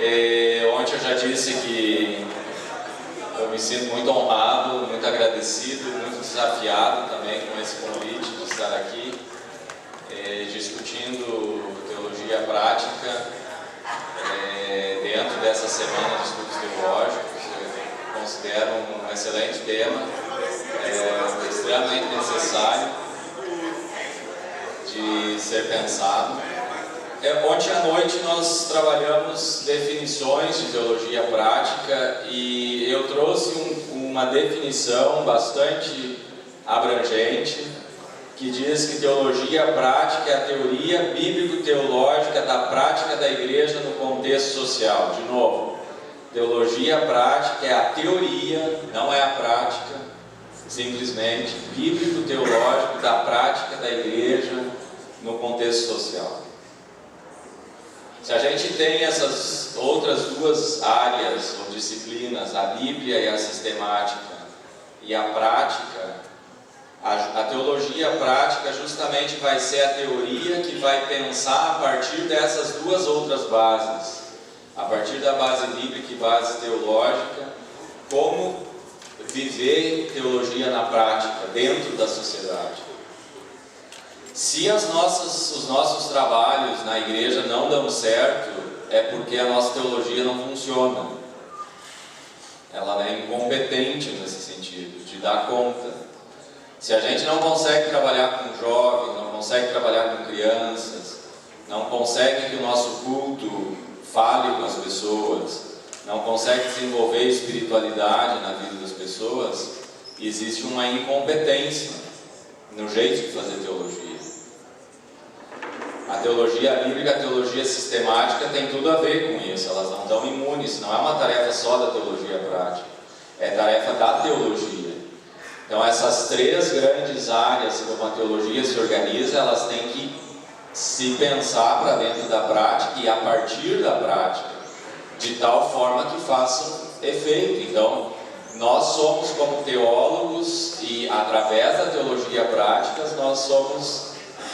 Ontem eu já disse que eu me sinto muito honrado, muito agradecido, muito desafiado também com esse convite de estar aqui discutindo teologia prática dentro dessa semana de estudos teológicos. Eu considero um excelente tema, extremamente necessário de ser pensado. Ontem à noite nós trabalhamos definições de teologia prática e eu trouxe uma definição bastante abrangente que diz que teologia prática é a teoria bíblico-teológica da prática da igreja no contexto social. De novo, teologia prática é a teoria, não é a prática, simplesmente bíblico-teológico da prática da igreja no contexto social. Se a gente tem essas outras duas áreas ou disciplinas, a Bíblia e a sistemática, e a prática, a teologia prática justamente vai ser a teoria que vai pensar a partir dessas duas outras bases, a partir da base bíblica e base teológica, como viver teologia na prática, dentro da sociedade. Se os nossos trabalhos na igreja não dão certo, é porque a nossa teologia não funciona. Ela é incompetente nesse sentido, de dar conta. Se a gente não consegue trabalhar com jovens, não consegue trabalhar com crianças, não consegue que o nosso culto fale com as pessoas, não consegue desenvolver espiritualidade na vida das pessoas, existe uma incompetência no jeito de fazer teologia. A teologia bíblica, a teologia sistemática tem tudo a ver com isso, elas não estão imunes, não é uma tarefa só da teologia prática, é tarefa da teologia. Então essas três grandes áreas como a teologia se organiza, elas têm que se pensar para dentro da prática e a partir da prática, de tal forma que façam efeito. Então, nós somos como teólogos e através da teologia prática,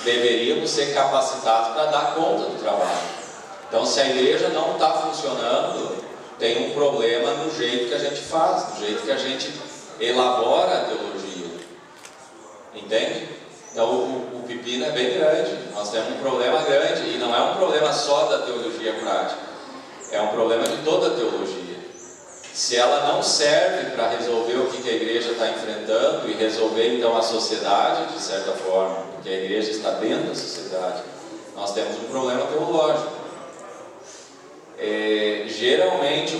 deveríamos ser capacitados para dar conta do trabalho. Então, se a igreja não está funcionando, tem um problema no jeito que a gente faz, no jeito que a gente elabora a teologia. Entende? Então, o pepino é bem grande. Nós temos um problema grande e não é um problema só da teologia prática, é um problema de toda a teologia. Se ela não serve para resolver o que a igreja está enfrentando e resolver então a sociedade, de certa forma, porque a igreja está dentro da sociedade, nós temos um problema teológico. Geralmente,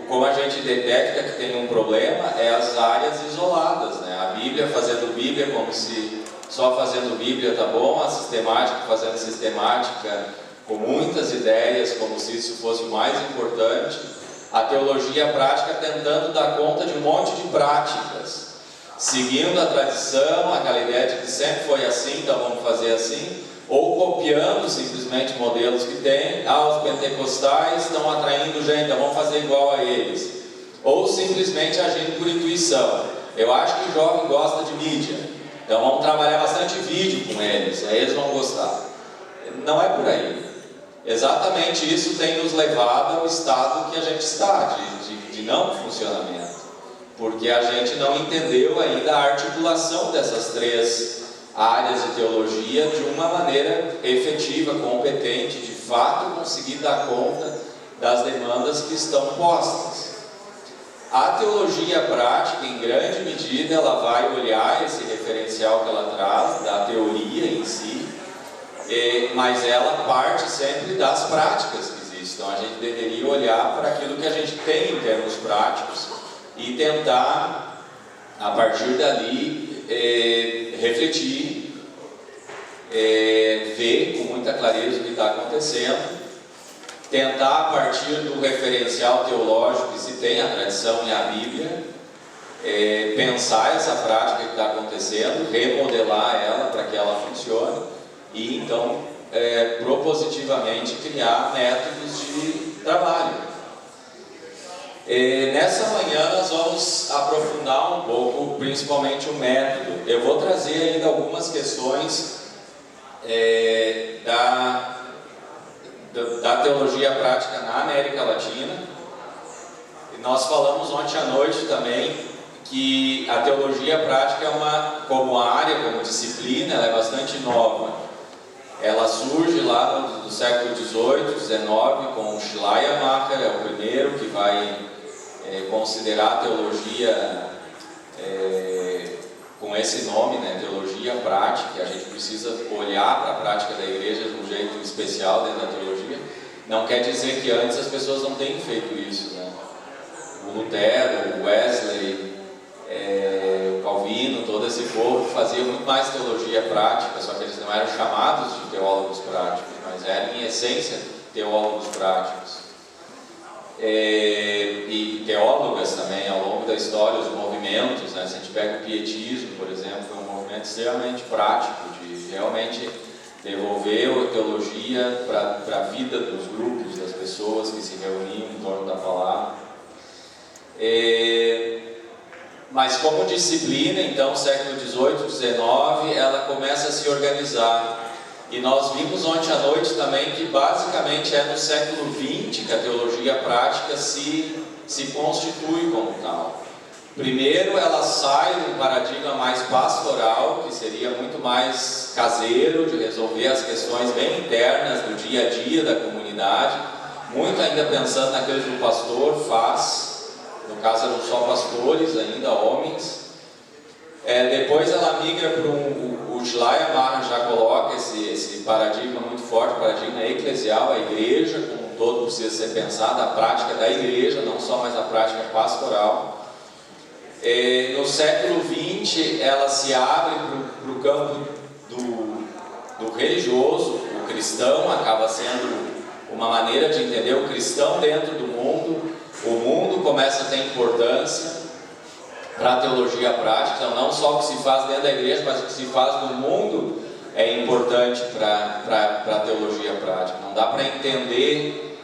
como a gente detecta que tem um problema, é as áreas isoladas, né? A Bíblia fazendo Bíblia como se só fazendo Bíblia está bom, a sistemática fazendo sistemática com muitas ideias, como se isso fosse o mais importante. A teologia prática tentando dar conta de um monte de práticas, seguindo a tradição, aquela ideia de que sempre foi assim, então vamos fazer assim, ou copiando simplesmente modelos que tem. Os pentecostais estão atraindo gente, então vamos fazer igual a eles, ou simplesmente agindo por intuição. Eu acho que o jovem gosta de mídia, então vamos trabalhar bastante vídeo com eles, aí eles vão gostar. Não é por aí. Exatamente isso tem nos levado ao estado que a gente está, de não funcionamento, porque a gente não entendeu ainda a articulação dessas três áreas de teologia de uma maneira efetiva, competente, de fato conseguir dar conta das demandas que estão postas. A teologia prática, em grande medida, ela vai olhar esse referencial que ela traz, da teoria em si, mas ela parte sempre das práticas que existem. Então a gente deveria olhar para aquilo que a gente tem em termos práticos e tentar, a partir dali, refletir, ver com muita clareza o que está acontecendo, tentar, a partir do referencial teológico que se tem, a tradição e a Bíblia, pensar essa prática que está acontecendo, remodelar ela para que ela funcione, e então propositivamente criar métodos de trabalho. Nessa manhã nós vamos aprofundar um pouco, principalmente o método. Eu vou trazer ainda algumas questões da teologia prática na América Latina. E nós falamos ontem à noite também que a teologia prática é como área, como disciplina, ela é bastante nova. Ela surge lá no século XVIII, XIX, com o Schleiermacher, é o primeiro que vai considerar a teologia com esse nome, né, teologia prática. A gente precisa olhar para a prática da igreja de um jeito especial dentro da teologia. Não quer dizer que antes as pessoas não tenham feito isso, né? O Lutero, o Wesley, o Calvino, todo esse povo fazia muito mais teologia prática, só que eles não eram chamados de teólogos práticos, mas eram em essência teólogos práticos. E teólogas também, ao longo da história, os movimentos, né? Se a gente pega o pietismo, por exemplo, foi um movimento extremamente prático, de realmente devolver a teologia para a vida dos grupos, das pessoas que se reuniam em torno da palavra. Mas como disciplina, então, século XVIII, XIX, ela começa a se organizar. E nós vimos ontem à noite também que basicamente é no século XX que a teologia prática se constitui como tal. Primeiro, ela sai de um paradigma mais pastoral, que seria muito mais caseiro, de resolver as questões bem internas do dia a dia da comunidade, muito ainda pensando naquilo que o pastor faz, no caso eram só pastores ainda, homens. Depois ela migra para o Schleiermacher já coloca esse paradigma muito forte, paradigma eclesial, a igreja como um todo precisa ser pensada, a prática da igreja, não só mais a prática pastoral. No século XX ela se abre para o campo do religioso, o cristão acaba sendo uma maneira de entender o cristão dentro do mundo, o mundo começa a ter importância para a teologia prática, então não só o que se faz dentro da igreja, mas o que se faz no mundo é importante para a teologia prática. Não dá para entender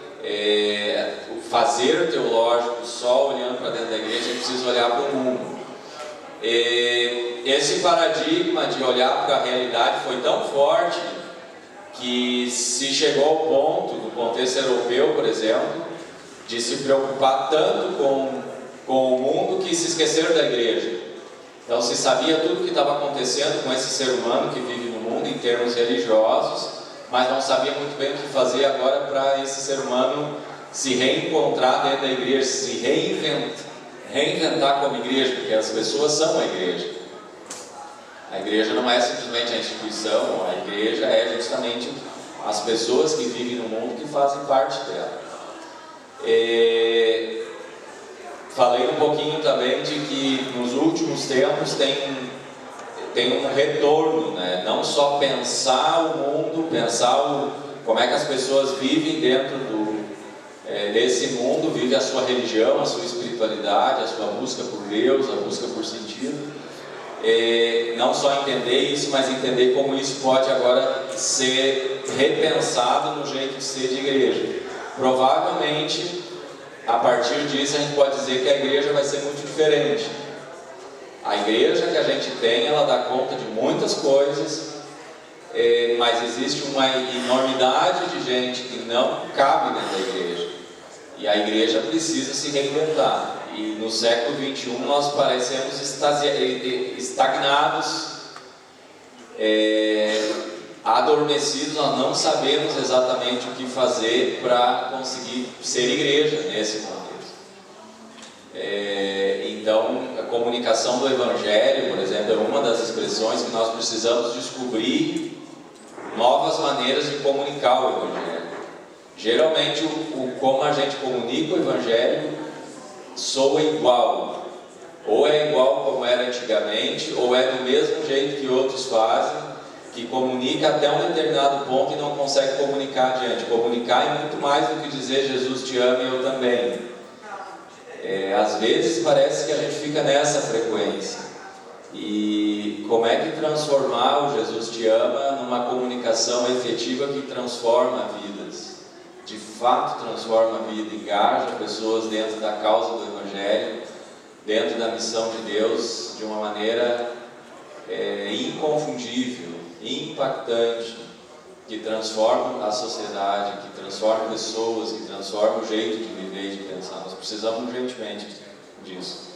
o fazer teológico só olhando para dentro da igreja, a gente precisa olhar para o mundo. Esse paradigma de olhar para a realidade foi tão forte que se chegou ao ponto, no contexto europeu, por exemplo, de se preocupar tanto com o mundo que se esqueceram da igreja. Então se sabia tudo o que estava acontecendo com esse ser humano que vive no mundo em termos religiosos, mas não sabia muito bem o que fazer agora para esse ser humano se reencontrar dentro da igreja, se reinventar como igreja, porque as pessoas são a igreja. A igreja não é simplesmente a instituição, a igreja é justamente as pessoas que vivem no mundo que fazem parte dela. Falei um pouquinho também de que nos últimos tempos tem um retorno, né? Não só pensar o mundo, pensar como é que as pessoas vivem dentro desse mundo, vivem a sua religião, a sua espiritualidade, a sua busca por Deus, a busca por sentido. Não só entender isso, mas entender como isso pode agora ser repensado no jeito de ser de igreja. Provavelmente, a partir disso a gente pode dizer que a igreja vai ser muito diferente. A igreja que a gente tem, ela dá conta de muitas coisas, mas existe uma enormidade de gente que não cabe dentro da igreja. E a igreja precisa se reinventar. E no século XXI nós parecemos estagnados, adormecidos, nós não sabemos exatamente o que fazer para conseguir ser igreja nesse contexto. Então, a comunicação do Evangelho, por exemplo, é uma das expressões que nós precisamos descobrir novas maneiras de comunicar o Evangelho. Geralmente, como a gente comunica o Evangelho soa igual. Ou é igual como era antigamente, ou é do mesmo jeito que outros fazem, que comunica até um determinado ponto e não consegue comunicar adiante. Comunicar é muito mais do que dizer Jesus te ama e eu também. Às vezes parece que a gente fica nessa frequência. E como é que transformar o Jesus te ama numa comunicação efetiva que transforma vidas? De fato transforma a vida, engaja pessoas dentro da causa do Evangelho, dentro da missão de Deus, de uma maneira inconfundível, impactante. que transformam a sociedade, que transformam pessoas, que transformam o jeito de viver e de pensar. Nós precisamos urgentemente disso.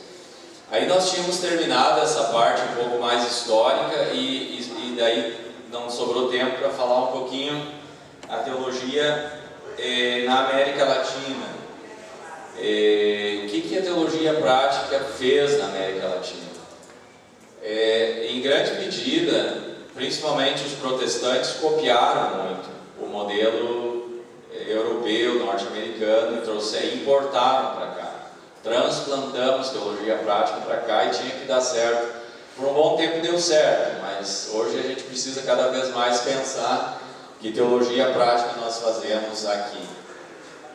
Aí nós tínhamos terminado essa parte um pouco mais histórica e daí não sobrou tempo para falar um pouquinho a teologia na América Latina. O que a teologia prática fez na América Latina? Em grande medida, principalmente os protestantes copiaram muito o modelo europeu, norte-americano e importaram para cá. Transplantamos teologia prática para cá e tinha que dar certo. Por um bom tempo deu certo, mas hoje a gente precisa cada vez mais pensar que teologia prática nós fazemos aqui.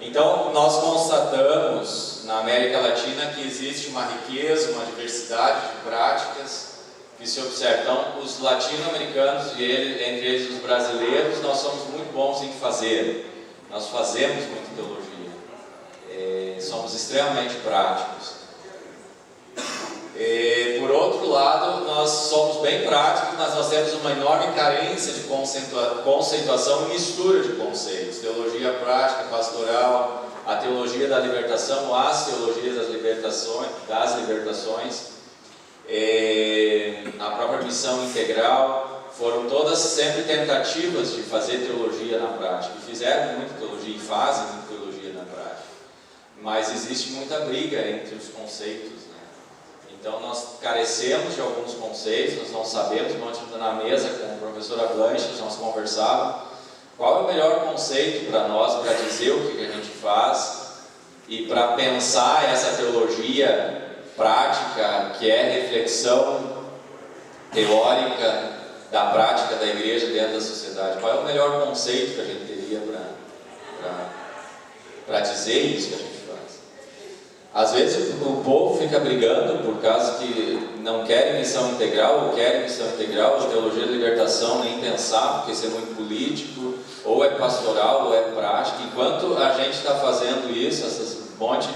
Então, nós constatamos na América Latina que existe uma riqueza, uma diversidade de práticas que se observa. Então, os latino-americanos e entre eles os brasileiros, nós somos muito bons em fazer. Nós fazemos muita teologia. Somos extremamente práticos. Por outro lado, nós somos bem práticos, mas nós temos uma enorme carência de conceituação e mistura de conceitos. Teologia prática, pastoral, a teologia da libertação, as teologias das libertações, a própria missão integral, foram todas sempre tentativas de fazer teologia na prática. E fizeram muita teologia e fazem muita teologia na prática. Mas existe muita briga entre os conceitos, né? Então nós carecemos de alguns conceitos, nós não sabemos. Ontem na mesa com a professora Blanche, nós conversávamos qual é o melhor conceito para nós, para dizer o que a gente faz e para pensar essa teologia prática, que é reflexão teórica da prática da igreja dentro da sociedade. Qual é o melhor conceito que a gente teria para dizer isso que a gente faz? Às vezes o povo fica brigando por causa que não querem missão integral, ou querem missão integral, ou teologia da libertação, nem pensar, porque isso é muito político, ou é pastoral, ou é prática. Enquanto a gente está fazendo isso, essas monte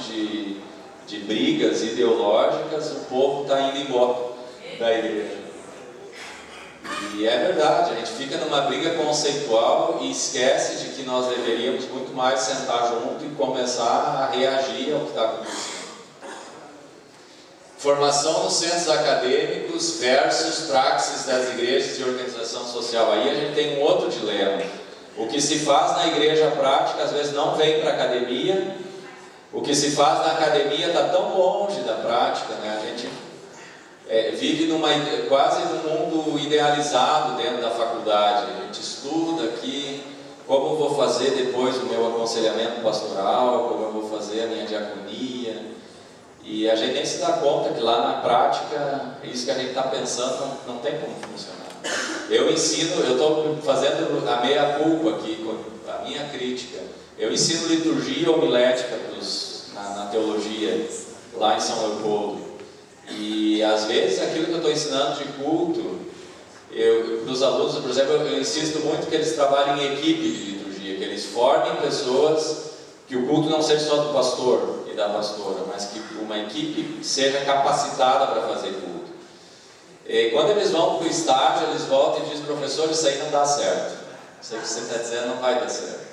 de brigas ideológicas, o povo está indo embora da igreja. E é verdade, a gente fica numa briga conceitual e esquece de que nós deveríamos muito mais sentar junto e começar a reagir ao que está acontecendo. Formação nos centros acadêmicos versus praxis das igrejas e organização social. Aí a gente tem um outro dilema. O que se faz na igreja prática às vezes não vem para a academia. O que se faz na academia está tão longe da prática, né? A gente vive quase num mundo idealizado dentro da faculdade. A gente estuda aqui como eu vou fazer depois o meu aconselhamento pastoral, como eu vou fazer a minha diaconia, e a gente nem se dá conta que lá na prática isso que a gente está pensando não tem como funcionar. Eu estou fazendo a meia culpa aqui, a minha crítica. Eu ensino liturgia homilética na teologia lá em São Leopoldo. E às vezes aquilo que eu estou ensinando de culto, para os alunos, por exemplo, eu insisto muito que eles trabalhem em equipe de liturgia, que eles formem pessoas, que o culto não seja só do pastor e da pastora, mas que uma equipe seja capacitada para fazer culto. E quando eles vão para o estágio, eles voltam e dizem: professor, isso aí não dá certo, isso aí que você está dizendo não vai dar certo.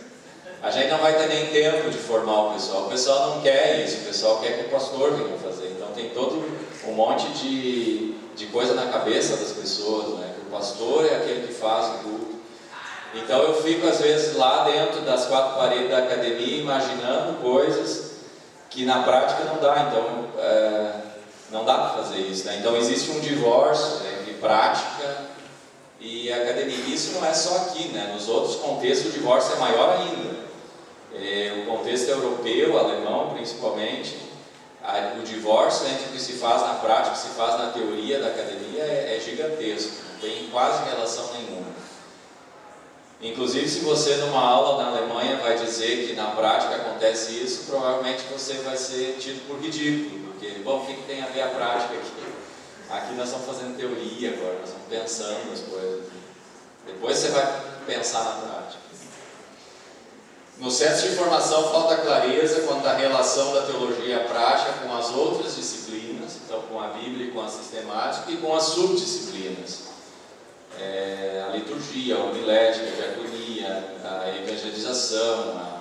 A gente não vai ter nem tempo de formar o pessoal não quer isso, o pessoal quer que o pastor venha fazer. Então tem todo um monte de coisa na cabeça das pessoas, né? Que o pastor é aquele que faz o culto. Então eu fico às vezes lá dentro das quatro paredes da academia imaginando coisas que na prática não dá. Então não dá para fazer isso, né? Então existe um divórcio, né, entre prática e academia. Isso não é só aqui, né? Nos outros contextos o divórcio é maior ainda. O contexto europeu, alemão principalmente, o divórcio entre o que se faz na prática e o que se faz na teoria da academia é gigantesco, não tem quase relação nenhuma. Inclusive, se você numa aula na Alemanha vai dizer que na prática acontece isso, provavelmente você vai ser tido por ridículo, porque, bom, o que tem a ver a prática aqui? Aqui nós estamos fazendo teoria agora, nós estamos pensando as coisas. Depois você vai pensar na prática. No centro de formação falta clareza quanto à relação da teologia prática com as outras disciplinas, então com a Bíblia e com a sistemática, e com as subdisciplinas. a liturgia, a homilética, a diaconia, a evangelização,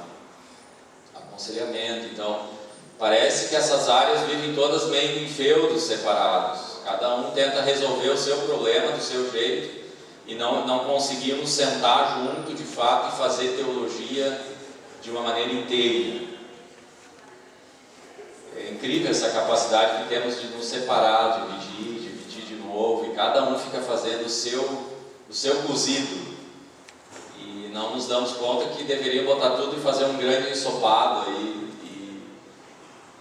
aconselhamento. Então, parece que essas áreas vivem todas meio em feudos separados. Cada um tenta resolver o seu problema do seu jeito e não conseguimos sentar junto de fato e fazer teologia de uma maneira inteira. É incrível essa capacidade que temos de nos separar, dividir de novo, e cada um fica fazendo o seu cozido. E não nos damos conta que deveria botar tudo e fazer um grande ensopado aí.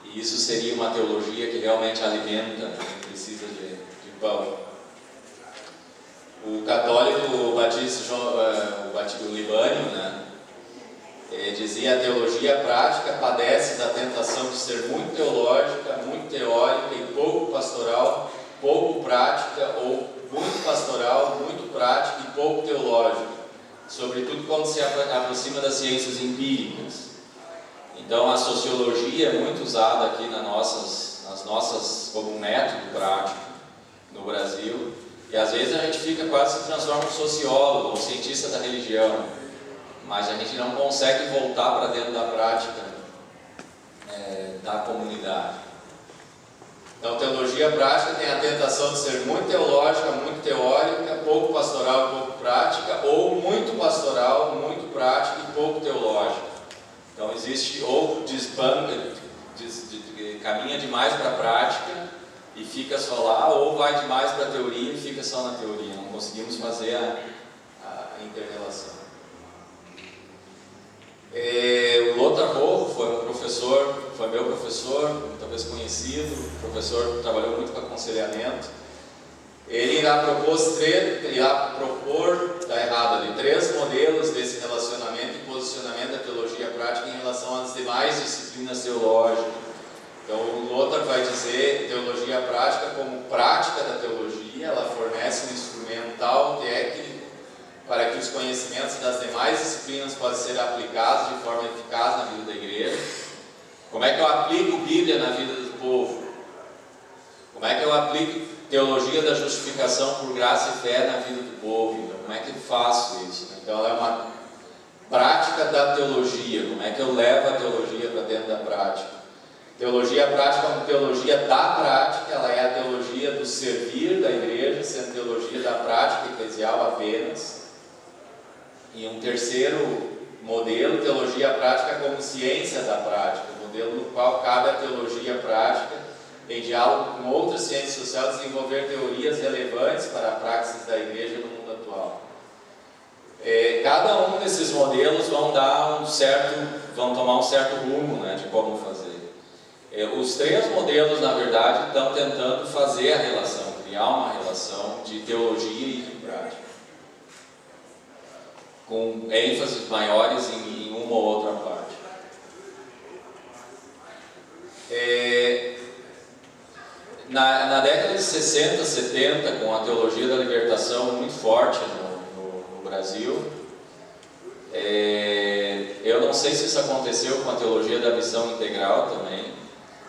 E isso seria uma teologia que realmente alimenta, né? Precisa de pão. O católico batista, o Libânio, né? Dizia: a teologia prática padece da tentação de ser muito teológica, muito teórica e pouco pastoral, pouco prática, ou muito pastoral, muito prática e pouco teológica, sobretudo quando se aproxima das ciências empíricas. Então, a sociologia é muito usada aqui nas nossas como um método prático no Brasil, e às vezes a gente quase se transforma em sociólogo ou cientista da religião, mas a gente não consegue voltar para dentro da prática da comunidade. Então, teologia prática tem a tentação de ser muito teológica, muito teórica, pouco pastoral e pouco prática, ou muito pastoral, muito prática e pouco teológica. Então, existe ou caminha demais para a prática e fica só lá, ou vai demais para a teoria e fica só na teoria. Não conseguimos fazer a inter-relação. O Lothar Rolf foi meu professor, talvez conhecido, professor que trabalhou muito com aconselhamento. Ele irá propor, está errado ali, 3 modelos desse relacionamento e posicionamento da teologia prática em relação às demais disciplinas teológicas. Então, o Lothar vai dizer teologia prática como prática da teologia. Ela fornece um instrumental técnico para que os conhecimentos das demais disciplinas possam ser aplicados de forma eficaz na vida da igreja. Como é que eu aplico Bíblia na vida do povo? Como é que eu aplico teologia da justificação por graça e fé na vida do povo? Então, como é que eu faço isso? Então, ela é uma prática da teologia. Como é que eu levo a teologia para dentro da prática? Teologia prática é uma teologia da prática. Ela é a teologia do servir da igreja, sendo teologia da prática eclesial apenas. E um terceiro modelo, teologia prática como ciência da prática, modelo no qual cabe a teologia prática, em diálogo com outras ciências sociais, desenvolver teorias relevantes para a praxis da igreja no mundo atual. Cada um desses modelos vão tomar um certo rumo, né, de como fazer. Os 3 modelos, na verdade, estão tentando fazer a relação, criar uma relação de teologia e de prática, com ênfases maiores em uma ou outra parte. Na década de 60, 70, com a teologia da libertação muito forte no Brasil, eu não sei se isso aconteceu com a teologia da missão integral também,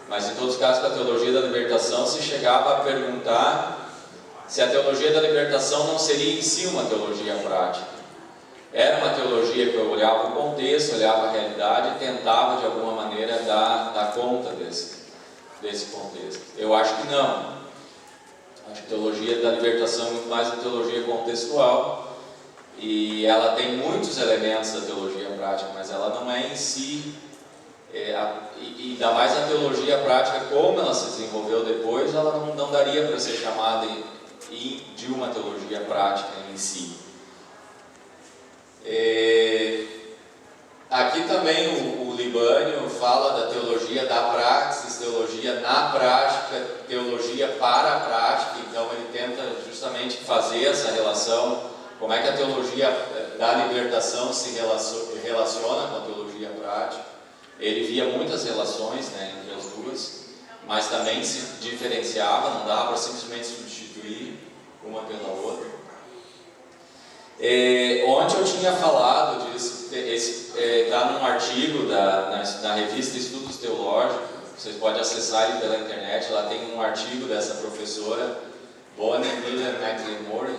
mas em todos os casos, com a teologia da libertação, se chegava a perguntar se a teologia da libertação não seria em si uma teologia prática. Era uma teologia que eu olhava o contexto, olhava a realidade e tentava de alguma maneira dar conta desse contexto. Eu acho que não. Acho que a teologia da libertação é muito mais uma teologia contextual, e ela tem muitos elementos da teologia prática, mas ela não é em si, e ainda mais a teologia prática como ela se desenvolveu depois, ela não daria para ser chamada de uma teologia prática em si. Aqui também o Libânio fala da teologia da praxis, teologia na prática, teologia para a prática. Então ele tenta justamente fazer essa relação, como é que a teologia da libertação se relaciona com a teologia prática. Ele via muitas relações, né, entre as duas, mas também se diferenciava, não dava para simplesmente substituir uma pela outra. Ontem eu tinha falado disso, está num artigo na revista Estudos Teológicos, vocês podem acessar ele pela internet. Lá tem um artigo dessa professora, Bonnie Miller McLemore,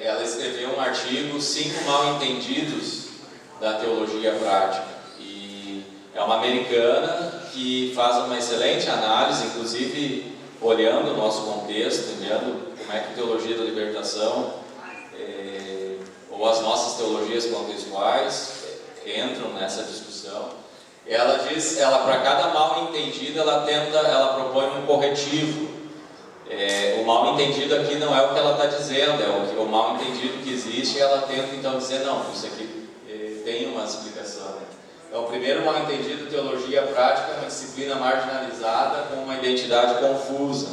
ela escreveu um artigo, 5 mal-entendidos da teologia prática. E é uma americana que faz uma excelente análise, inclusive olhando o nosso contexto, olhando como é que a teologia da libertação ou as nossas teologias contextuais entram nessa discussão. Ela diz, para cada mal-entendido, ela propõe um corretivo. O mal-entendido aqui não é o que ela está dizendo, é o mal-entendido que existe, e ela tenta então dizer, não, isso aqui tem uma explicação. O primeiro mal-entendido, teologia prática, é uma disciplina marginalizada com uma identidade confusa.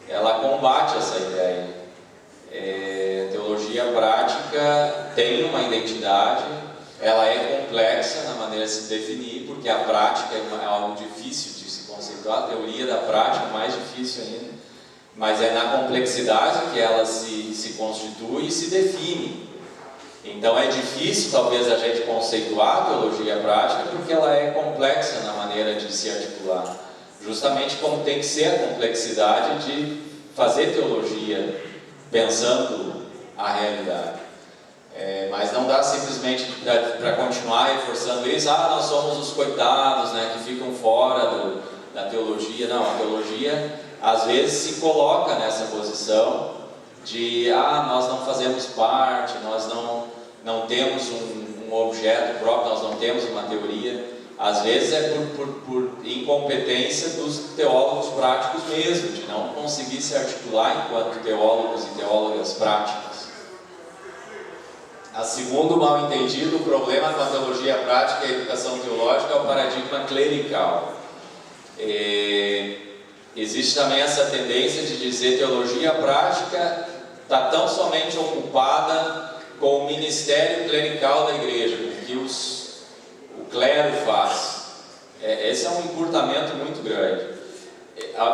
Ela combate essa ideia. Teologia prática tem uma identidade, ela é complexa na maneira de se definir, porque a prática é algo difícil de se conceituar, a teoria da prática é mais difícil ainda, mas é na complexidade que ela se constitui e se define. Então é difícil talvez a gente conceituar a teologia prática porque ela é complexa na maneira de se articular, justamente como tem que ser a complexidade de fazer teologia pensando a realidade. Mas não dá simplesmente para continuar reforçando isso, nós somos os coitados, né, que ficam fora da teologia. Não, a teologia às vezes se coloca nessa posição de nós não fazemos parte, nós não temos um objeto próprio, nós não temos uma teoria. Às vezes é por incompetência dos teólogos práticos mesmo, de não conseguir se articular enquanto teólogos e teólogas práticas. A segundo mal-entendido, o problema com a teologia prática e a educação teológica é o paradigma clerical. Existe também essa tendência de dizer que teologia prática está tão somente ocupada com o ministério clerical da igreja, com o que o clero faz. Esse é um encurtamento muito grande.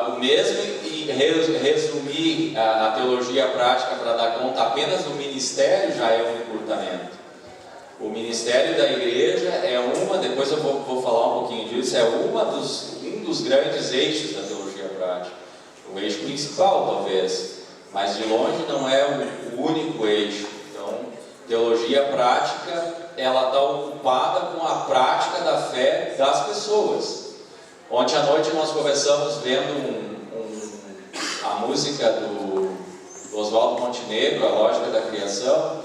O mesmo e resumir a teologia prática para dar conta apenas do ministério já é um encurtamento. O ministério da igreja depois eu vou falar um pouquinho disso, um dos grandes eixos da teologia prática. O eixo principal, talvez, mas de longe não é o único eixo. Então, teologia prática, ela está ocupada com a prática da fé das pessoas. Ontem à noite nós conversamos vendo a música do Oswaldo Montenegro, A Lógica da Criação.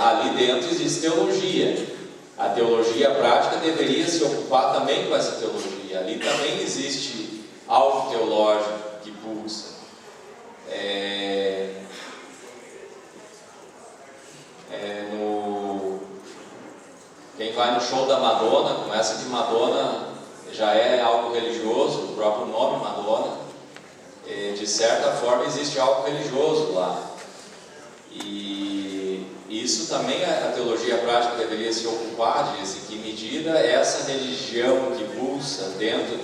Ali dentro existe teologia. A teologia prática deveria se ocupar também com essa teologia. Ali também existe algo teológico que pulsa. Quem vai no show da Madonna, começa que Madonna já é algo religioso, o próprio nome Madonna, de certa forma existe algo religioso lá. E isso também a teologia prática deveria se ocupar disso, em que medida essa religião que pulsa dentro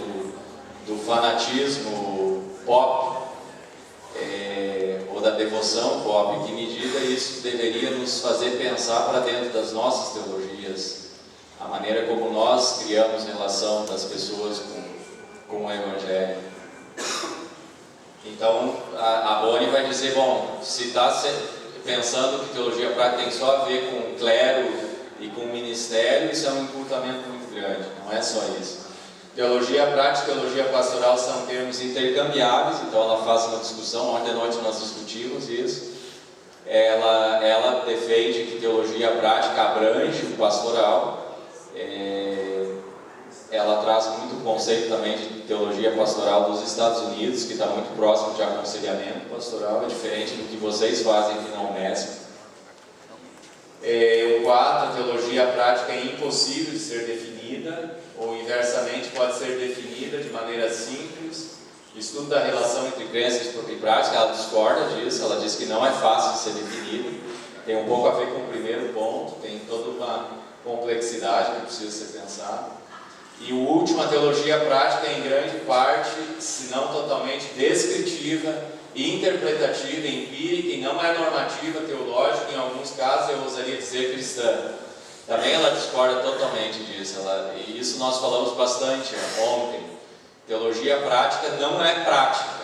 do fanatismo pop, ou da devoção pop, em que medida isso deveria nos fazer pensar para dentro das nossas teologias, a maneira como nós criamos relação das pessoas com o Evangelho. Então, a Bonnie vai dizer, se está pensando que teologia prática tem só a ver com clero e com ministério, isso é um encurtamento muito grande, não é só isso. Teologia prática e teologia pastoral são termos intercambiáveis, então ela faz uma discussão, ontem à noite nós discutimos isso. Ela defende que teologia prática abrange o pastoral. Ela traz muito o conceito também de teologia pastoral dos Estados Unidos, que está muito próximo de aconselhamento pastoral, é diferente do que vocês fazem aqui na Unesp. O 4, a teologia prática é impossível de ser definida, ou inversamente pode ser definida de maneira simples. O estudo da relação entre crença e prática, ela discorda disso, ela diz que não é fácil de ser definido, tem um pouco a ver com o primeiro ponto, tem toda uma complexidade que precisa ser pensada. E o último, a teologia prática é em grande parte, se não totalmente, descritiva, interpretativa, empírica e não é normativa teológica, em alguns casos eu ousaria dizer cristã. Também ela discorda totalmente disso, e isso nós falamos bastante ontem. Teologia prática não é prática.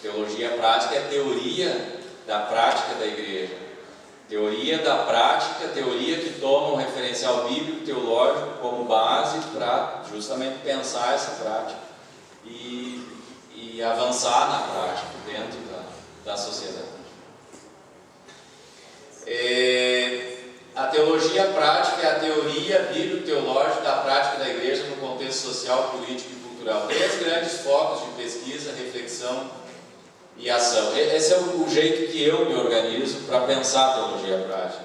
Teologia prática é teoria da prática da igreja. Teoria da prática, teoria que toma um referencial bíblico, teológico como base para justamente pensar essa prática e avançar na prática dentro da sociedade. A teologia prática é a teoria bíblico-teológica da prática da igreja no contexto social, político e cultural. 3 grandes focos de pesquisa, reflexão e ação. Esse é o jeito que eu me organizo para pensar a teologia prática.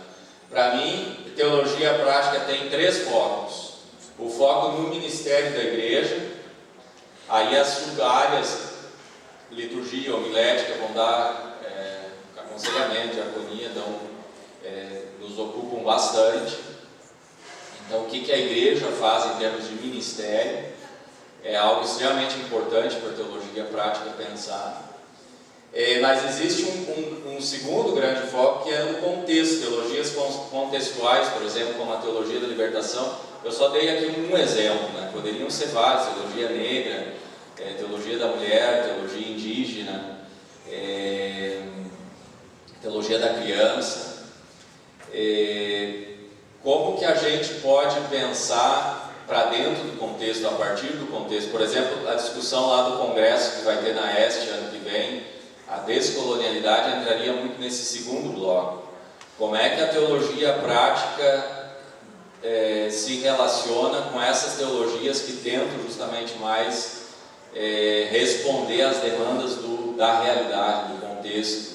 Para mim, teologia prática tem 3 focos. O foco no ministério da igreja, aí as sub-áreas, liturgia, homilética, vão dar aconselhamento, diaconia, nos ocupam bastante. Então, o que a igreja faz em termos de ministério é algo extremamente importante para a teologia prática pensar. Mas existe um segundo grande foco que é no contexto, teologias contextuais, por exemplo, como a teologia da libertação. Eu só dei aqui um exemplo, né? Poderiam ser vários: teologia negra, teologia da mulher, teologia indígena, teologia da criança. Como que a gente pode pensar para dentro do contexto, a partir do contexto? Por exemplo, a discussão lá do congresso que vai ter na Este ano que vem, a descolonialidade entraria muito nesse segundo bloco. Como é que a teologia prática se relaciona com essas teologias que tentam justamente mais responder às demandas da realidade, do contexto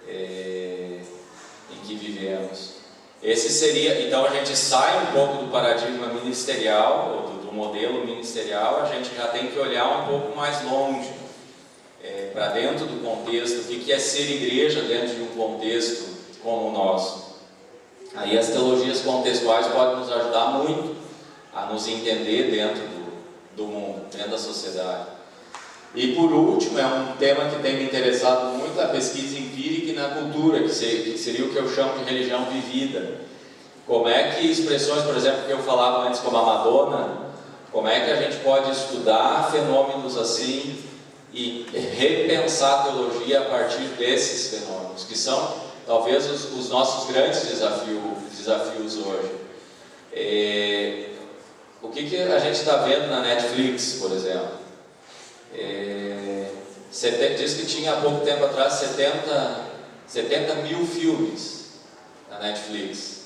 em que vivemos? Esse seria, então a gente sai um pouco do paradigma ministerial, ou do modelo ministerial, a gente já tem que olhar um pouco mais longe, para dentro do contexto, o que é ser igreja dentro de um contexto como o nosso. Aí as teologias contextuais podem nos ajudar muito a nos entender dentro do mundo, dentro da sociedade. E por último, é um tema que tem me interessado muito, a pesquisa empírica e na cultura, que seria o que eu chamo de religião vivida. Como é que expressões, por exemplo, que eu falava antes como a Madonna, como é que a gente pode estudar fenômenos assim e repensar a teologia a partir desses fenômenos, que são talvez os nossos grandes desafios hoje. O que a gente está vendo na Netflix, por exemplo? Diz que tinha há pouco tempo atrás 70 mil filmes na Netflix.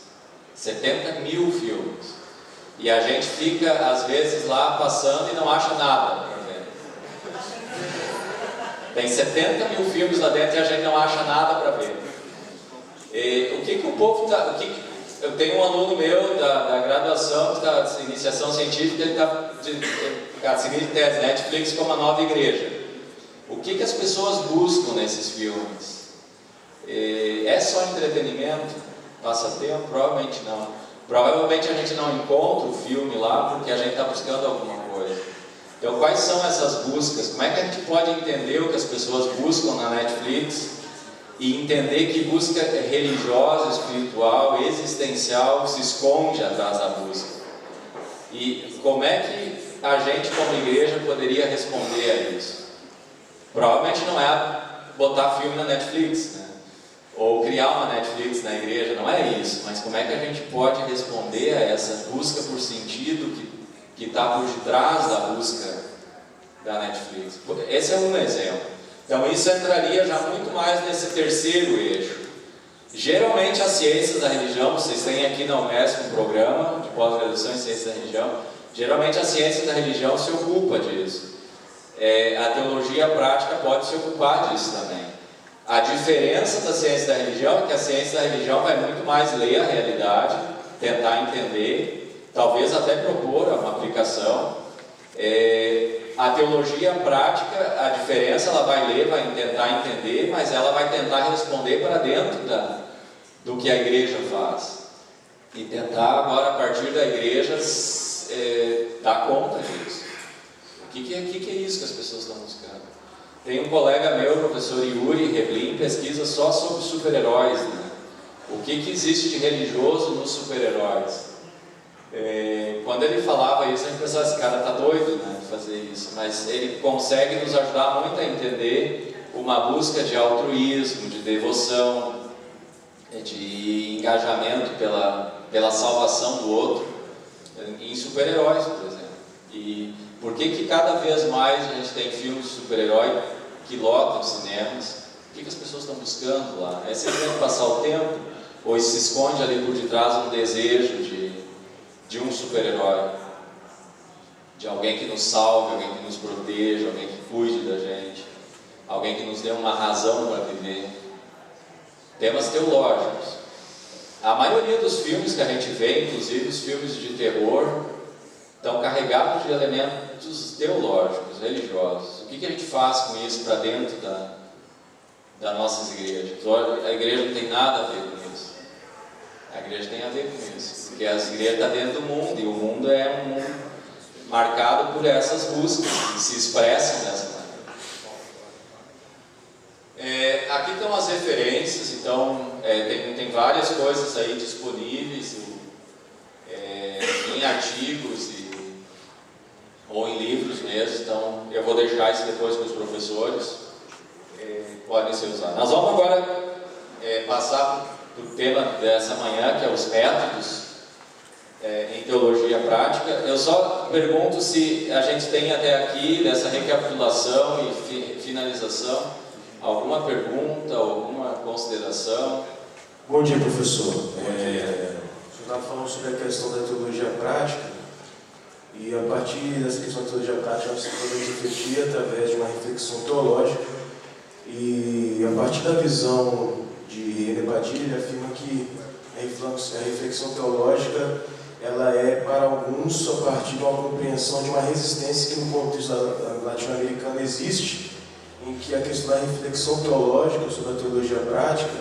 70 mil filmes. E a gente fica, às vezes, lá passando e não acha nada para ver. Tem 70 mil filmes lá dentro e a gente não acha nada para ver. O que o povo está... Eu tenho um aluno meu da graduação, que está de iniciação científica, ele está a seguinte tese: Netflix como a nova igreja. O que as pessoas buscam nesses filmes? É só entretenimento? Passatempo? Provavelmente não. Provavelmente a gente não encontra o filme lá porque a gente está buscando alguma coisa. Então, quais são essas buscas? Como é que a gente pode entender o que as pessoas buscam na Netflix e entender que busca religiosa, espiritual, existencial se esconde atrás da busca? E como é que a gente, como igreja, poderia responder a isso? Provavelmente não é botar filme na Netflix, né? Ou criar uma Netflix na igreja, não é isso. Mas como é que a gente pode responder a essa busca por sentido que está por detrás da busca da Netflix? Esse é um exemplo. Então isso entraria já muito mais nesse terceiro eixo. Geralmente as ciências da religião, vocês têm aqui na UMESP um programa de pós-graduação em ciências da religião, geralmente a ciência da religião se ocupa disso. A teologia prática pode se ocupar disso também. A diferença da ciência da religião é que a ciência da religião vai muito mais ler a realidade, tentar entender, talvez até propor uma aplicação. A teologia prática, a diferença, ela vai ler, vai tentar entender, mas ela vai tentar responder para dentro do que a igreja faz. E tentar agora, a partir da igreja, dar conta disso. O que é isso que as pessoas estão buscando? Tem um colega meu, o professor Yuri Reblin, pesquisa só sobre super-heróis, né? O que existe de religioso nos super-heróis? Quando ele falava isso, a gente pensava, esse cara está doido, né, de fazer isso, mas ele consegue nos ajudar muito a entender uma busca de altruísmo, de devoção, de engajamento pela salvação do outro, em super-heróis, por exemplo. E por que cada vez mais a gente tem filmes de super-herói que lotam cinemas? O que as pessoas estão buscando lá? É simplesmente passar o tempo? Ou se esconde ali por detrás um desejo de um super-herói? De alguém que nos salve, alguém que nos proteja, alguém que cuide da gente, alguém que nos dê uma razão para viver. Temas teológicos. A maioria dos filmes que a gente vê, inclusive os filmes de terror, estão carregados de elementos teológicos, religiosos. O que a gente faz com isso para dentro das nossas igrejas? A igreja não tem nada a ver com isso. A igreja tem a ver com isso, porque as igrejas estão dentro do mundo, e o mundo é um mundo marcado por essas buscas que se expressam dessa maneira. Aqui estão as referências, então tem várias coisas aí disponíveis em artigos ou em livros mesmo, então eu vou deixar isso depois com os professores, podem ser usados. Nós vamos agora passar para o tema dessa manhã, que é os métodos em teologia prática. Eu só pergunto se a gente tem até aqui, dessa recapitulação e finalização, alguma pergunta, alguma consideração? Bom dia, professor. O senhor estava falando sobre a questão da teologia prática, e a partir dessa questão da teologia prática nós podemos refletir através de uma reflexão teológica, e a partir da visão de René Padilha, ele afirma que a reflexão teológica ela é para alguns a partir de uma compreensão de uma resistência que no contexto latino-americano existe, em que a questão da reflexão teológica sobre a teologia prática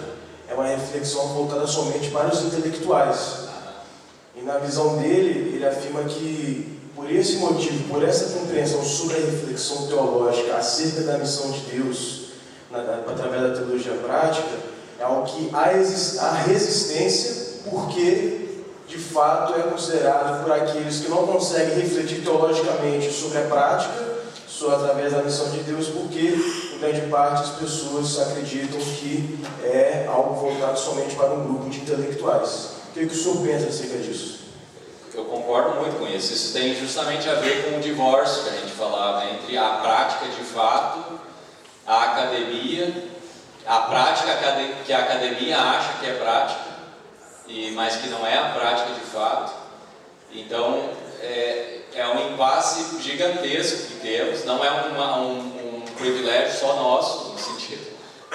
é uma reflexão voltada somente para os intelectuais. E na visão dele, ele afirma que, por esse motivo, por essa compreensão sobre a reflexão teológica acerca da missão de Deus, através da teologia prática, é algo que há resistência, porque, de fato, é considerado por aqueles que não conseguem refletir teologicamente sobre a prática, através da missão de Deus, porque, em grande parte, as pessoas acreditam que é algo voltado somente para um grupo de intelectuais. O que o senhor pensa acerca disso? Eu concordo muito com isso. Isso tem justamente a ver com o divórcio que a gente falava entre a prática de fato, a academia, a prática que a academia acha que é prática, mas que não é a prática de fato. Então, é um impasse gigantesco que temos, não é um privilégio só nosso, no sentido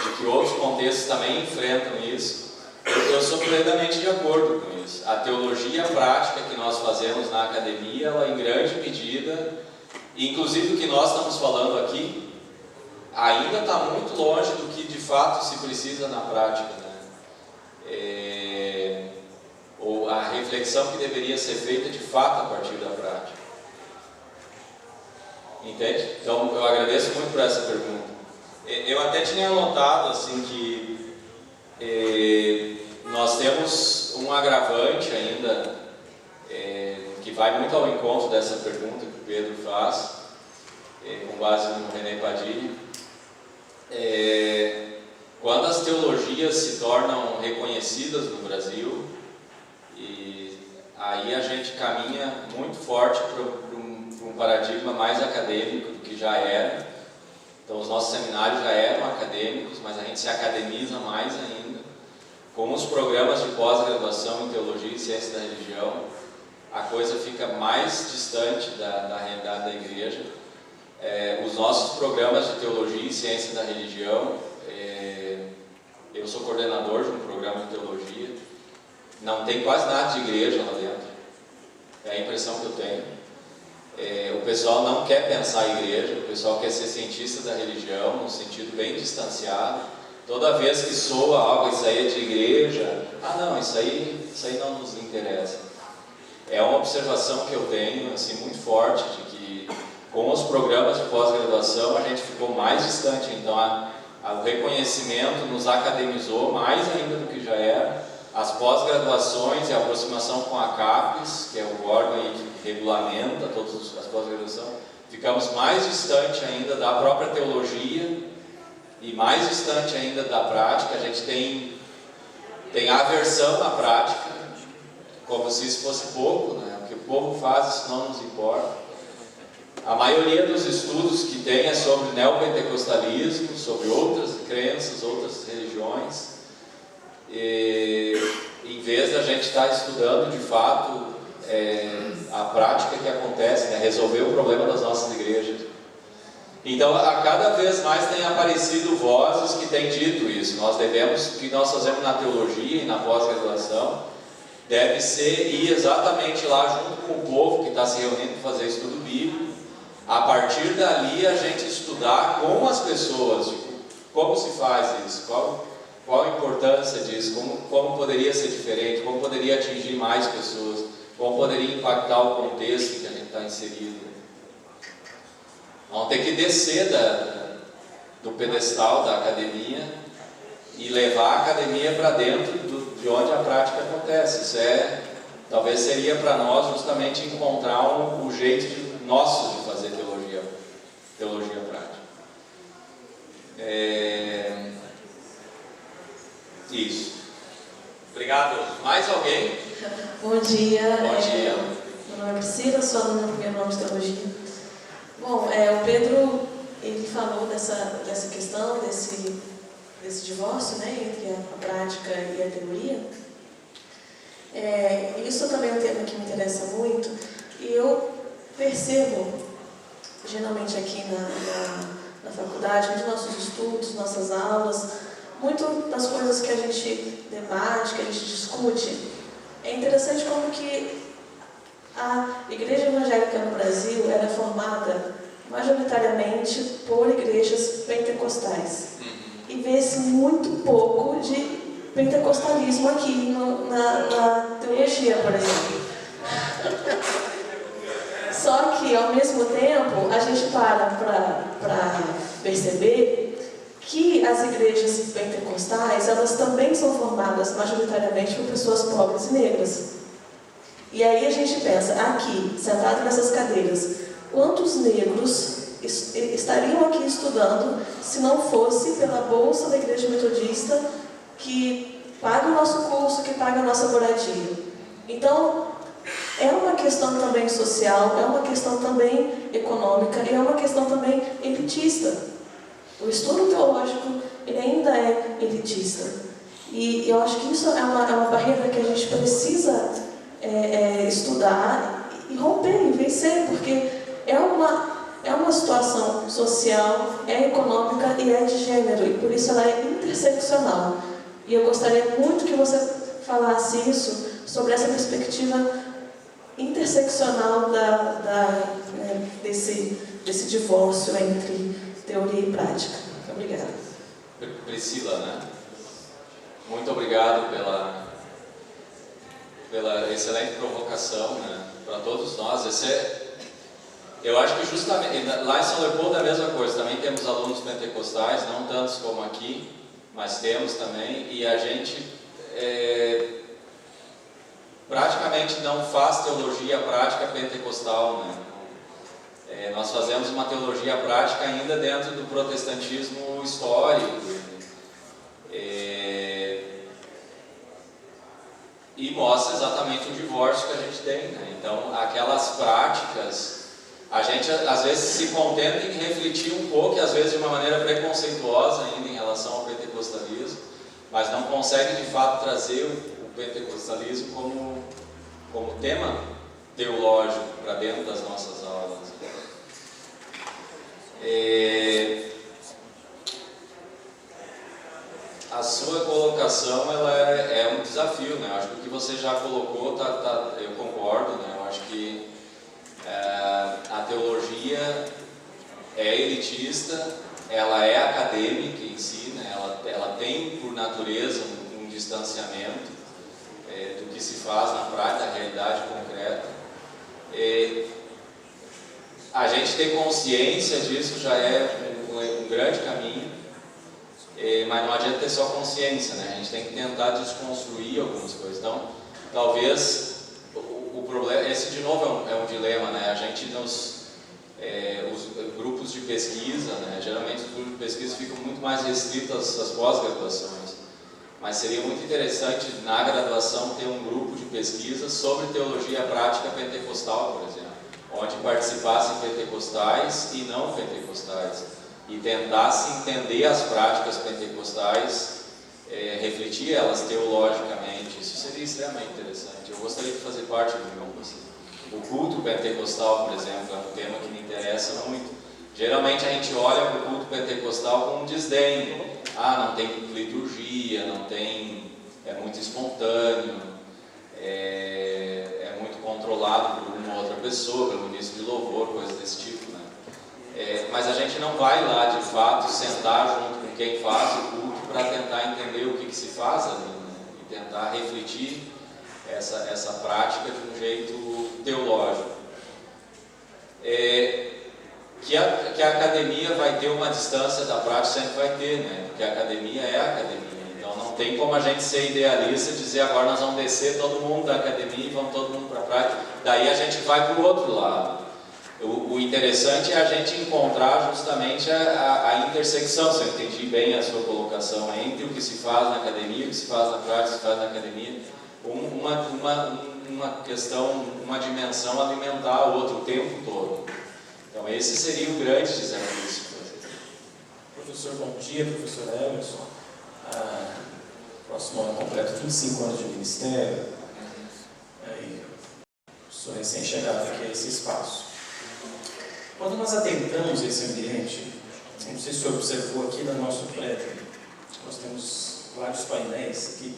de que outros contextos também enfrentam isso. Eu sou plenamente de acordo com isso. A teologia prática que nós fazemos na academia, ela em grande medida, inclusive o que nós estamos falando aqui, ainda está muito longe do que de fato se precisa na prática, né? Ou a reflexão que deveria ser feita de fato a partir da prática. Entende? Então eu agradeço muito por essa pergunta. Eu até tinha anotado assim que nós temos um agravante ainda que vai muito ao encontro dessa pergunta que o Pedro faz, com base no René Padilha. Quando as teologias se tornam reconhecidas no Brasil, e aí a gente caminha muito forte para um paradigma mais acadêmico do que já era. Então os nossos seminários já eram acadêmicos, mas a gente se academiza mais ainda. Com os programas de pós-graduação em Teologia e Ciência da Religião, a coisa fica mais distante da realidade da igreja. Os nossos programas de Teologia e Ciência da Religião, eu sou coordenador de um programa de Teologia, não tem quase nada de igreja lá dentro, é a impressão que eu tenho. O pessoal não quer pensar em igreja, o pessoal quer ser cientista da religião, num sentido bem distanciado. Toda vez que soa algo, isso aí é de igreja, não, isso aí não nos interessa. É uma observação que eu tenho, assim, muito forte, de que com os programas de pós-graduação a gente ficou mais distante, então o reconhecimento nos academizou mais ainda do que já era, as pós-graduações e a aproximação com a CAPES, que é o órgão aí que regulamenta todas as pós-graduações, ficamos mais distante ainda da própria teologia e mais distante ainda da prática. A gente tem aversão à prática, como se isso fosse pouco, né? O que o povo faz, isso não nos importa. A maioria dos estudos que tem é sobre neopentecostalismo, sobre outras crenças, outras religiões, e em vez da gente estar estudando de fato a prática que acontece, né? Resolver o problema das nossas igrejas. Então, a cada vez mais tem aparecido vozes que têm dito isso. O que nós fazemos na teologia e na pós-graduação deve ser ir exatamente lá junto com o povo que está se reunindo para fazer estudo bíblico. A partir dali a gente estudar com as pessoas, tipo, como se faz isso, qual a importância disso, como poderia ser diferente, como poderia atingir mais pessoas, como poderia impactar o contexto em que a gente está inserido. Vamos ter que descer do pedestal da academia e levar a academia para dentro de onde a prática acontece. Isso talvez seria para nós justamente encontrar um jeito nosso de fazer teologia prática. Isso. Obrigado. Mais alguém? Bom dia. Bom dia. Meu nome é Priscila, sou aluna do primeiro ano de teologia. Bom, o Pedro, ele falou dessa questão, desse divórcio, né, entre a prática e a teoria. Isso também é um tema que me interessa muito, e eu percebo, geralmente aqui na faculdade, nos nossos estudos, nossas aulas, muito das coisas que a gente debate, que a gente discute. É interessante como que a igreja evangélica no Brasil era formada majoritariamente por igrejas pentecostais. E vê-se muito pouco de pentecostalismo aqui na teologia, por exemplo. Só que, ao mesmo tempo, a gente para perceber que as igrejas pentecostais, elas também são formadas majoritariamente por pessoas pobres e negras. E aí a gente pensa, aqui, sentado nessas cadeiras, quantos negros estariam aqui estudando se não fosse pela bolsa da igreja metodista que paga o nosso curso, que paga a nossa moradia? Então, é uma questão também social, é uma questão também econômica e é uma questão também elitista. O estudo teológico, ele ainda é elitista. E eu acho que isso é uma barreira que a gente precisa estudar e romper e vencer, porque é uma situação social, é econômica e é de gênero, e por isso ela é interseccional. E eu gostaria muito que você falasse isso, sobre essa perspectiva interseccional desse divórcio entre teoria e prática. Obrigada. Priscila, né? Muito obrigado pela excelente provocação, né, para todos nós. Eu acho que justamente, lá em São Leopoldo é a mesma coisa, também temos alunos pentecostais, não tantos como aqui, mas temos também, e a gente praticamente não faz teologia prática pentecostal, né? Nós fazemos uma teologia prática ainda dentro do protestantismo histórico, e mostra exatamente o divórcio que a gente tem, né? Então, aquelas práticas, a gente às vezes se contenta em refletir um pouco, e às vezes de uma maneira preconceituosa ainda em relação ao pentecostalismo, mas não consegue de fato trazer o pentecostalismo como tema teológico para dentro das nossas aulas. A sua colocação ela é um desafio, né? Eu acho que o que você já colocou, eu concordo, né? Eu acho que a teologia é elitista, ela é acadêmica em si, né? Ela tem por natureza um distanciamento do que se faz na prática, da realidade concreta. A gente ter consciência disso já é um grande caminho. mas não adianta ter só consciência, né? A gente tem que tentar desconstruir algumas coisas. Então, talvez o problema, esse de novo é um dilema, né? A gente os grupos de pesquisa, né? Geralmente os grupos de pesquisa ficam muito mais restritos às pós-graduações, mas seria muito interessante na graduação ter um grupo de pesquisa sobre teologia prática pentecostal, por exemplo, onde participassem pentecostais e não pentecostais e tentasse entender as práticas pentecostais, refletir elas teologicamente. Isso seria extremamente interessante. Eu gostaria de fazer parte do grupo assim. O culto pentecostal, por exemplo, é um tema que me interessa muito. Geralmente a gente olha para o culto pentecostal com um desdém. Não tem liturgia, não tem, é muito espontâneo, é muito controlado por uma outra pessoa, pelo ministro de louvor, coisas desse tipo, né? Mas a gente não vai lá, de fato, sentar junto com quem faz o culto para tentar entender o que se faz ali, né? E tentar refletir essa prática de um jeito teológico. Que a academia vai ter uma distância da prática, sempre vai ter, né? Porque a academia é a academia. Então não tem como a gente ser idealista e dizer agora nós vamos descer todo mundo da academia e vamos todo mundo para a prática. Daí a gente vai para o outro lado. O interessante é a gente encontrar justamente a intersecção, se eu entendi bem a sua colocação, entre o que se faz na academia, o que se faz na prática, o que se faz na academia. Uma questão, uma dimensão alimentar a outra o tempo todo. Então esse seria o grande desafio. Professor, bom dia, professor Emerson. Próximo ano completo 25 anos de ministério. Sou recém-chegado aqui a esse espaço. Quando nós adentramos esse ambiente, não sei se o senhor observou aqui no nosso prédio, nós temos vários painéis aqui,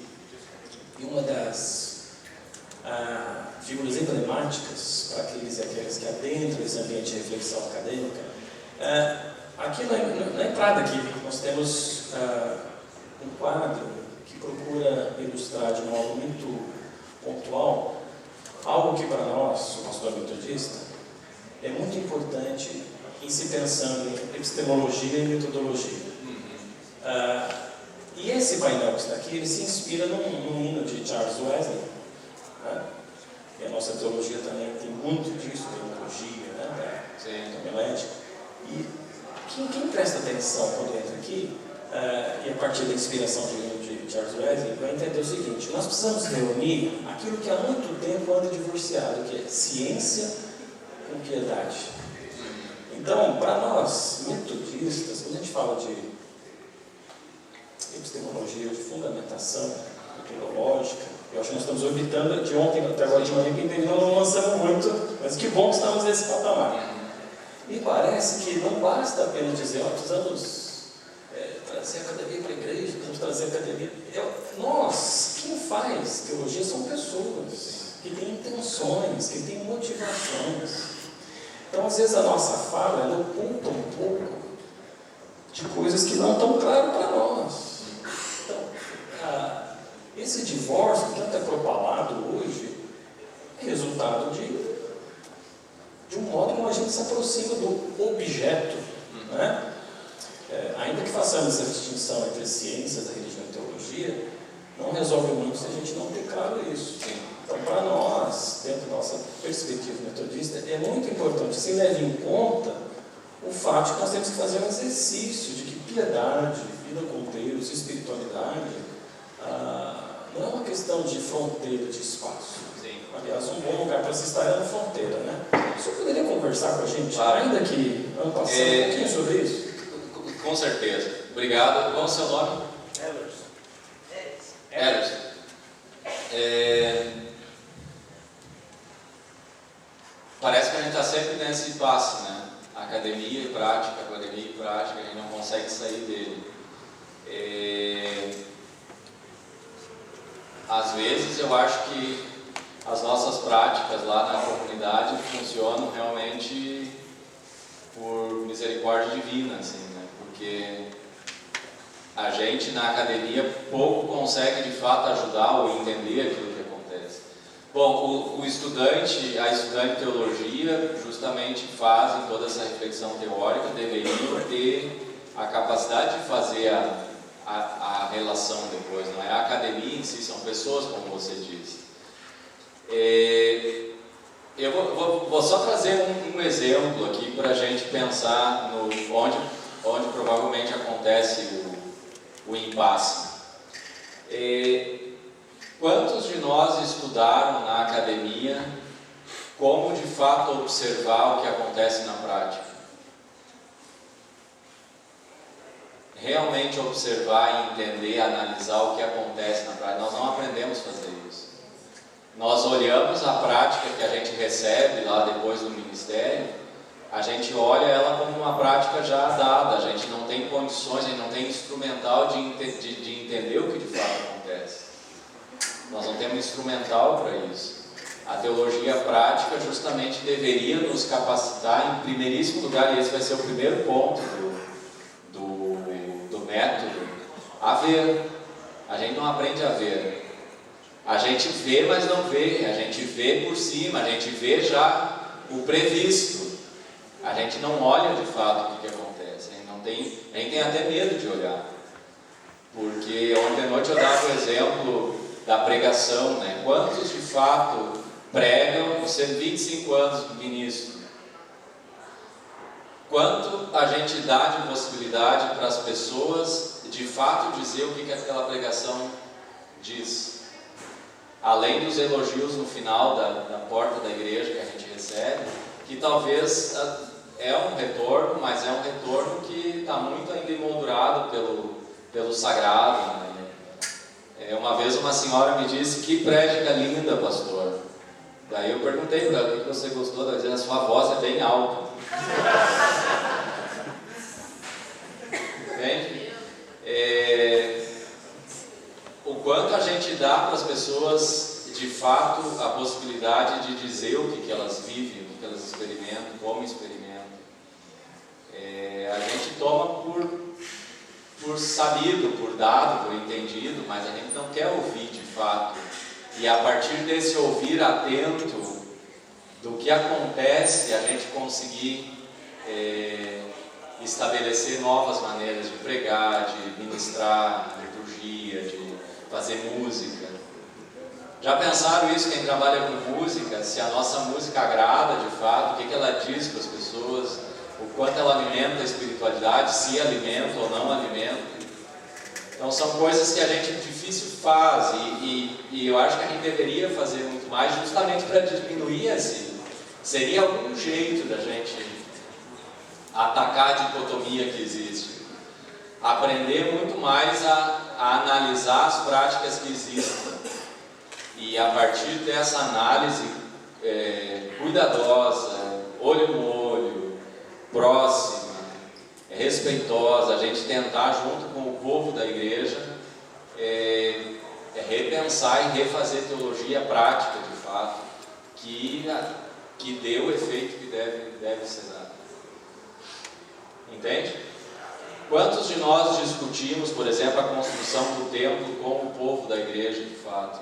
e uma das figuras emblemáticas para aqueles e aquelas que adentram esse ambiente de reflexão acadêmica, aqui na entrada aqui nós temos um quadro que procura ilustrar de modo muito pontual algo que para nós, o pastor metodista, é muito importante em se pensando em epistemologia e metodologia. E esse painel que está aqui, ele se inspira num hino de Charles Wesley, e a nossa teologia também tem muito disso, teologia, da homilética. E quem presta atenção quando entra aqui, e a partir da inspiração de Charles Wesley, vai entender o seguinte: nós precisamos reunir aquilo que há muito tempo anda divorciado, que é ciência com piedade. Então, para nós, metodistas, quando a gente fala de epistemologia, de fundamentação metodológica, eu acho que nós estamos orbitando de ontem até agora de manhã, que não lançamos muito, mas que bom que estamos nesse patamar. Me parece que não basta apenas dizer, precisamos trazer a academia para a igreja, precisamos trazer a academia. Nós, quem faz teologia são pessoas que têm intenções, que têm motivações. Então, às vezes, a nossa fala ela oculta um pouco de coisas que não estão claras para nós. Então, esse divórcio, tanto é propalado hoje, é resultado de um modo como a gente se aproxima do objeto. Né? Ainda que façamos essa distinção entre ciências, a religião e a teologia, não resolve muito se a gente não ter claro isso. Então, para nós, dentro da nossa perspectiva metodista, é muito importante se leve em conta o fato de que nós temos que fazer um exercício de que piedade, vida com Deus, espiritualidade, não é uma questão de fronteira, de espaço. Sim. Aliás, um bom lugar para se estar é na fronteira, né? O senhor poderia conversar com a gente, ainda que ano passado, um pouquinho sobre isso? Com certeza. Obrigado. Qual é o seu nome? Elerson. Parece que a gente está sempre nesse passe, né? Academia e prática, a gente não consegue sair dele. Às vezes eu acho que as nossas práticas lá na comunidade funcionam realmente por misericórdia divina, assim, né? Porque a gente na academia pouco consegue de fato ajudar ou entender aquilo que acontece. Bom, a estudante de teologia justamente fazem toda essa reflexão teórica, deveriam ter a capacidade de fazer a relação depois, não é a academia em si, são pessoas, como você disse. Eu vou só trazer um exemplo aqui para a gente pensar no onde provavelmente acontece o impasse. Quantos de nós estudaram na academia como de fato observar o que acontece na prática? Realmente observar, entender, analisar o que acontece na prática. Nós não aprendemos a fazer isso. Nós olhamos a prática que a gente recebe lá depois do ministério, a gente olha ela como uma prática já dada, a gente não tem condições, a gente não tem instrumental de entender o que de fato acontece. Nós não temos instrumental para isso. A teologia prática justamente deveria nos capacitar, em primeiríssimo lugar, e esse vai ser o primeiro ponto do método, a ver. A gente não aprende a ver. A gente vê, mas não vê. A gente vê por cima, a gente vê já o previsto. A gente não olha de fato o que acontece. A gente tem até medo de olhar. Porque ontem à noite eu dava o exemplo da pregação, né? Quantos de fato pregam, sendo 25 anos de ministro? Quanto a gente dá de possibilidade para as pessoas de fato dizer o que aquela pregação diz? Além dos elogios no final da porta da igreja que a gente recebe, que talvez é um retorno, mas é um retorno que está muito ainda emoldurado pelo sagrado, né? Uma vez uma senhora me disse: que prédica linda, pastor. Daí eu perguntei para ela: o que você gostou? Ela dizia: a sua voz é bem alta. Entende? O quanto a gente dá para as pessoas de fato a possibilidade de dizer o que elas vivem, o que elas experimentam, como experimentam. A gente toma por sabido, por dado, por entendido, mas a gente não quer ouvir de fato. E a partir desse ouvir atento do que acontece, a gente conseguir estabelecer novas maneiras de pregar, de ministrar, liturgia, de fazer música. Já pensaram isso, quem trabalha com música, se a nossa música agrada de fato, o que ela diz para as pessoas, o quanto ela alimenta a espiritualidade, se alimenta ou não alimenta. Então são coisas que a gente difícil faz e eu acho que a gente deveria fazer muito mais justamente para diminuir seria algum jeito da gente atacar a dicotomia que existe. Aprender muito mais a analisar as práticas que existem. E a partir dessa análise cuidadosa, olho no olho, próxima, respeitosa, a gente tentar junto com o povo da igreja repensar e refazer teologia prática de fato, que dê o efeito que deve ser dado. Entende? Quantos de nós discutimos, por exemplo, a construção do templo com o povo da igreja de fato?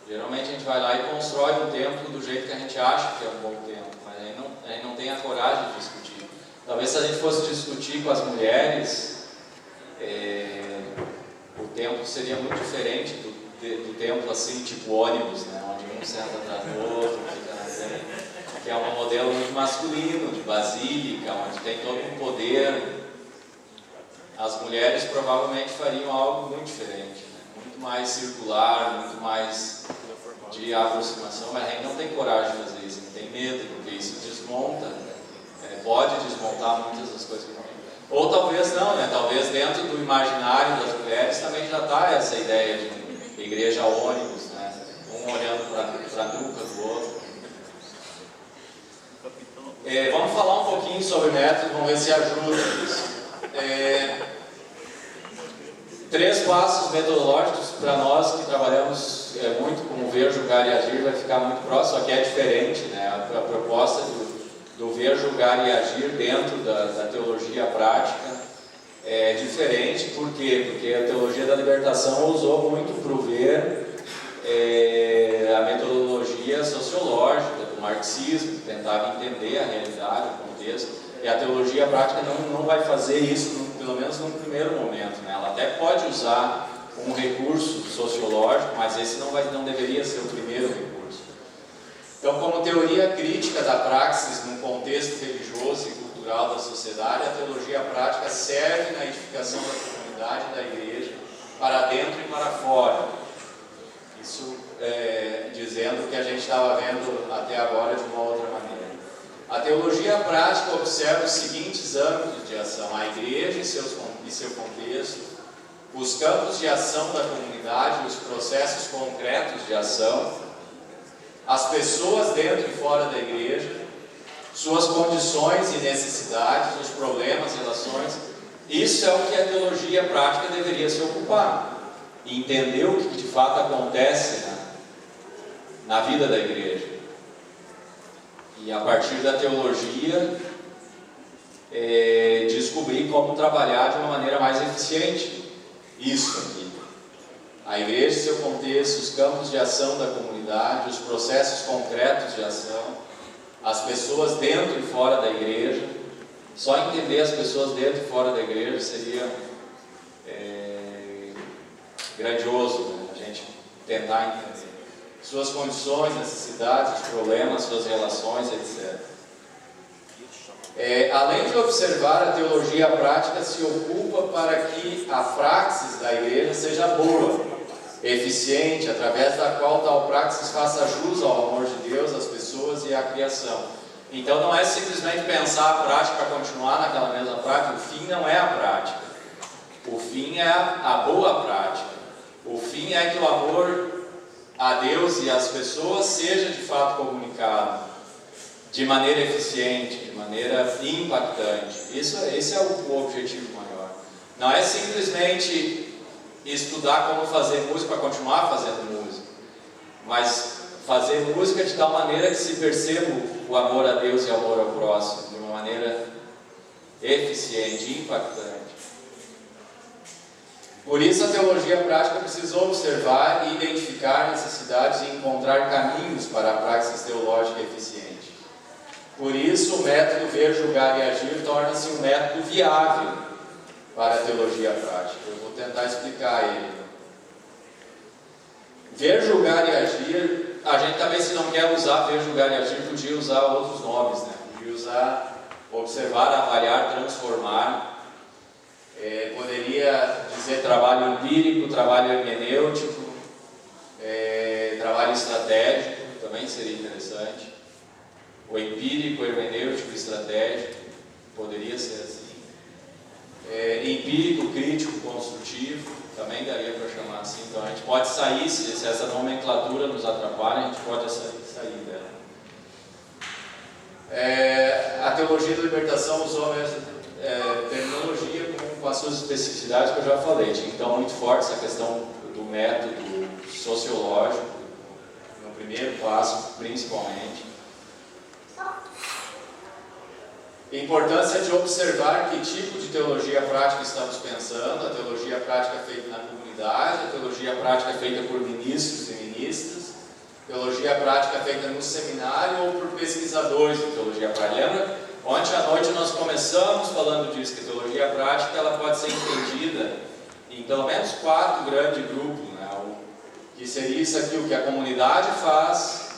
Geralmente a gente vai lá e constrói um templo do jeito que a gente acha que é um bom templo, mas a gente não tem a coragem de discutir. Talvez se a gente fosse discutir com as mulheres, o templo seria muito diferente do templo assim, tipo ônibus, né? Onde um senta atrás do outro, fica na frente, que é um modelo muito masculino, de basílica, onde tem todo um poder. As mulheres provavelmente fariam algo muito diferente, né? Muito mais circular, muito mais de aproximação, mas a gente não tem coragem de fazer isso, a gente tem medo, porque isso desmonta, pode desmontar muitas das coisas que não tem. Ou talvez não, né? Talvez dentro do imaginário das mulheres também já está essa ideia de igreja ônibus, né? Um olhando para a nuca do outro. Vamos falar um pouquinho sobre método, vamos ver se ajuda isso. 3 passos metodológicos para nós que trabalhamos muito com o ver, julgar e agir, vai ficar muito próximo, só que é diferente, né? A proposta do ver, julgar e agir dentro da teologia prática é diferente. Por quê? Porque a teologia da libertação usou muito para o ver a metodologia sociológica do marxismo, que tentava entender a realidade, o contexto, e a teologia prática não vai fazer isso pelo menos num primeiro momento, né? Ela até pode usar um recurso sociológico, mas esse não deveria ser o primeiro recurso. Então, como teoria crítica da praxis num contexto religioso e cultural da sociedade, a teologia prática serve na edificação da comunidade e da igreja para dentro e para fora. Isso dizendo o que a gente estava vendo até agora de uma outra maneira. A teologia prática observa os seguintes âmbitos de ação: a igreja e seu contexto, os campos de ação da comunidade, os processos concretos de ação, as pessoas dentro e fora da igreja, suas condições e necessidades, os problemas, relações. Isso é o que a teologia prática deveria se ocupar, e entender o que de fato acontece na vida da igreja. E a partir da teologia, descobrir como trabalhar de uma maneira mais eficiente isso aqui. A igreja e seu contexto, os campos de ação da comunidade, os processos concretos de ação, as pessoas dentro e fora da igreja. Só entender as pessoas dentro e fora da igreja seria grandioso, né? A gente tentar entender suas condições, necessidades, os problemas, suas relações, etc. Além de observar, a teologia prática se ocupa para que a praxis da igreja seja boa, eficiente, através da qual tal praxis faça jus ao amor de Deus, às pessoas e à criação. Então não é simplesmente pensar a prática para continuar naquela mesma prática. O fim não é a prática, o fim é a boa prática. O fim é que o amor a Deus e às pessoas seja de fato comunicado de maneira eficiente, de maneira impactante. Esse é o objetivo maior. Não é simplesmente estudar como fazer música para continuar fazendo música, mas fazer música de tal maneira que se perceba o amor a Deus e o amor ao próximo de uma maneira eficiente, impactante. Por isso a teologia prática precisa observar e identificar necessidades e encontrar caminhos para a praxis teológica eficiente. Por isso o método ver, julgar e agir torna-se um método viável para a teologia prática. Eu vou tentar explicar ele. Ver, julgar e agir, a gente também, se não quer usar ver, julgar e agir, podia usar outros nomes, né? Podia usar observar, avaliar, transformar. Poderia dizer trabalho empírico, trabalho hermenêutico, trabalho estratégico, também seria interessante. O empírico, hermenêutico, estratégico, poderia ser assim. Empírico, crítico, construtivo, também daria para chamar assim. Então a gente pode sair, se essa nomenclatura nos atrapalha, a gente pode sair dela. A teologia da libertação usou a mesma terminologia com as suas especificidades que eu já falei. Então, muito forte essa questão do método sociológico, no primeiro passo, principalmente. A importância de observar que tipo de teologia prática estamos pensando: a teologia prática feita na comunidade, a teologia prática feita por ministros e ministras, teologia prática feita no seminário ou por pesquisadores de teologia prática. Lembra? Ontem à noite nós começamos falando disso, que a teologia prática ela pode ser entendida em pelo menos 4 grandes grupos, né? Que seria isso aqui: o que a comunidade faz,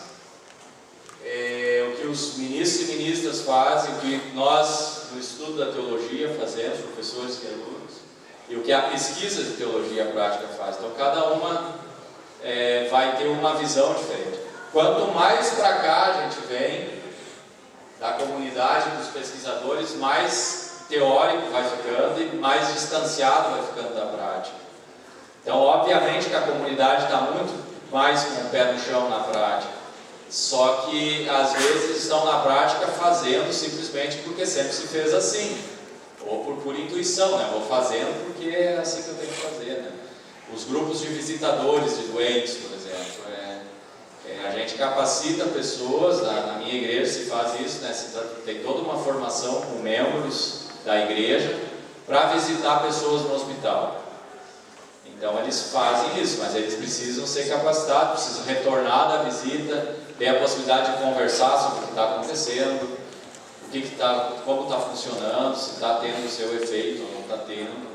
o que os ministros e ministras fazem, o que nós, no estudo da teologia, fazemos, professores e alunos, e o que a pesquisa de teologia prática faz. Então, cada uma vai ter uma visão diferente. Quanto mais para cá a gente vem, da comunidade, dos pesquisadores, mais teórico vai ficando e mais distanciado vai ficando da prática. Então, obviamente que a comunidade está muito mais com o pé no chão na prática, só que às vezes estão na prática fazendo simplesmente porque sempre se fez assim, ou por intuição, né? Vou fazendo porque é assim que eu tenho que fazer, né? Os grupos de visitadores de doentes, por exemplo, a gente capacita pessoas, na minha igreja se faz isso, né? Tem toda uma formação com membros da igreja para visitar pessoas no hospital. Então eles fazem isso, mas eles precisam ser capacitados, precisam retornar da visita, ter a possibilidade de conversar sobre o que está acontecendo, o como está funcionando, se está tendo o seu efeito ou não está tendo.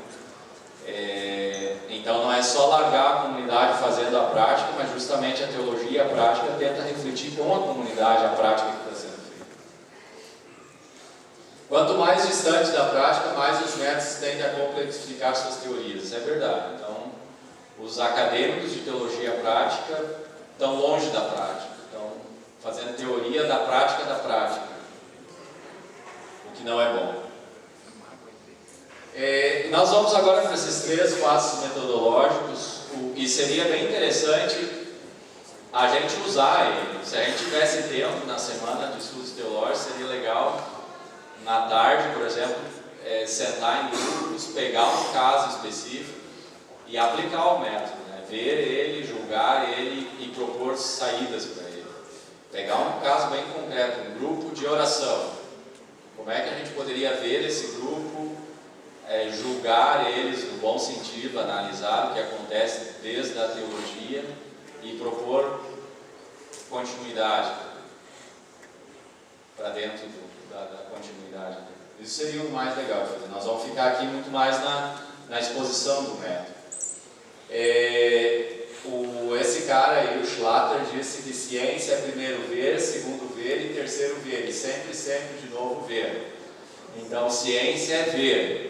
Então não é só largar a comunidade fazendo a prática, mas justamente a teologia e a prática tenta refletir com a comunidade a prática que está sendo feita. Quanto mais distante da prática, mais os métodos tendem a complexificar suas teorias. Isso é verdade. Então, os acadêmicos de teologia prática estão longe da prática, estão fazendo teoria da prática, o que não é bom. Nós vamos agora para esses 3 passos metodológicos, e seria bem interessante a gente usar ele. Se a gente tivesse tempo na semana de estudos teológicos, seria legal, na tarde, por exemplo, sentar em grupos, pegar um caso específico e aplicar o método, né? Ver ele, julgar ele e propor saídas para ele. Pegar um caso bem concreto, um grupo de oração. Como é que a gente poderia ver esse grupo, julgar eles no bom sentido, analisar o que acontece desde a teologia e propor continuidade para dentro da continuidade. Isso seria o mais legal de fazer. Nós vamos ficar aqui muito mais na exposição do método. Esse cara aí, o Schlatter, disse que ciência é primeiro ver, segundo ver e terceiro ver, e sempre de novo ver. Então, ciência é ver.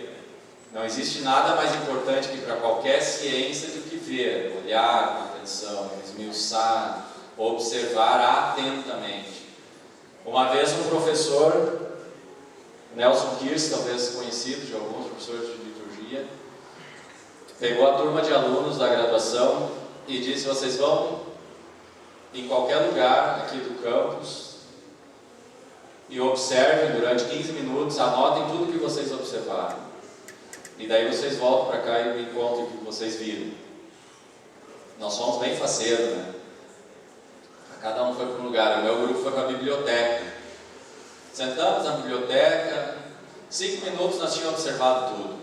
Não existe nada mais importante que para qualquer ciência do que ver, olhar com atenção, esmiuçar, observar atentamente. Uma vez um professor, Nelson Kirst, talvez conhecido de alguns professores de liturgia, pegou a turma de alunos da graduação e disse: vocês vão em qualquer lugar aqui do campus e observem durante 15 minutos, anotem tudo que vocês observaram. E daí vocês voltam para cá e me contam o que vocês viram. Nós somos bem faceiros, né? Cada um foi para um lugar. O meu grupo foi para a biblioteca. Sentamos na biblioteca, 5 minutos nós tínhamos observado tudo.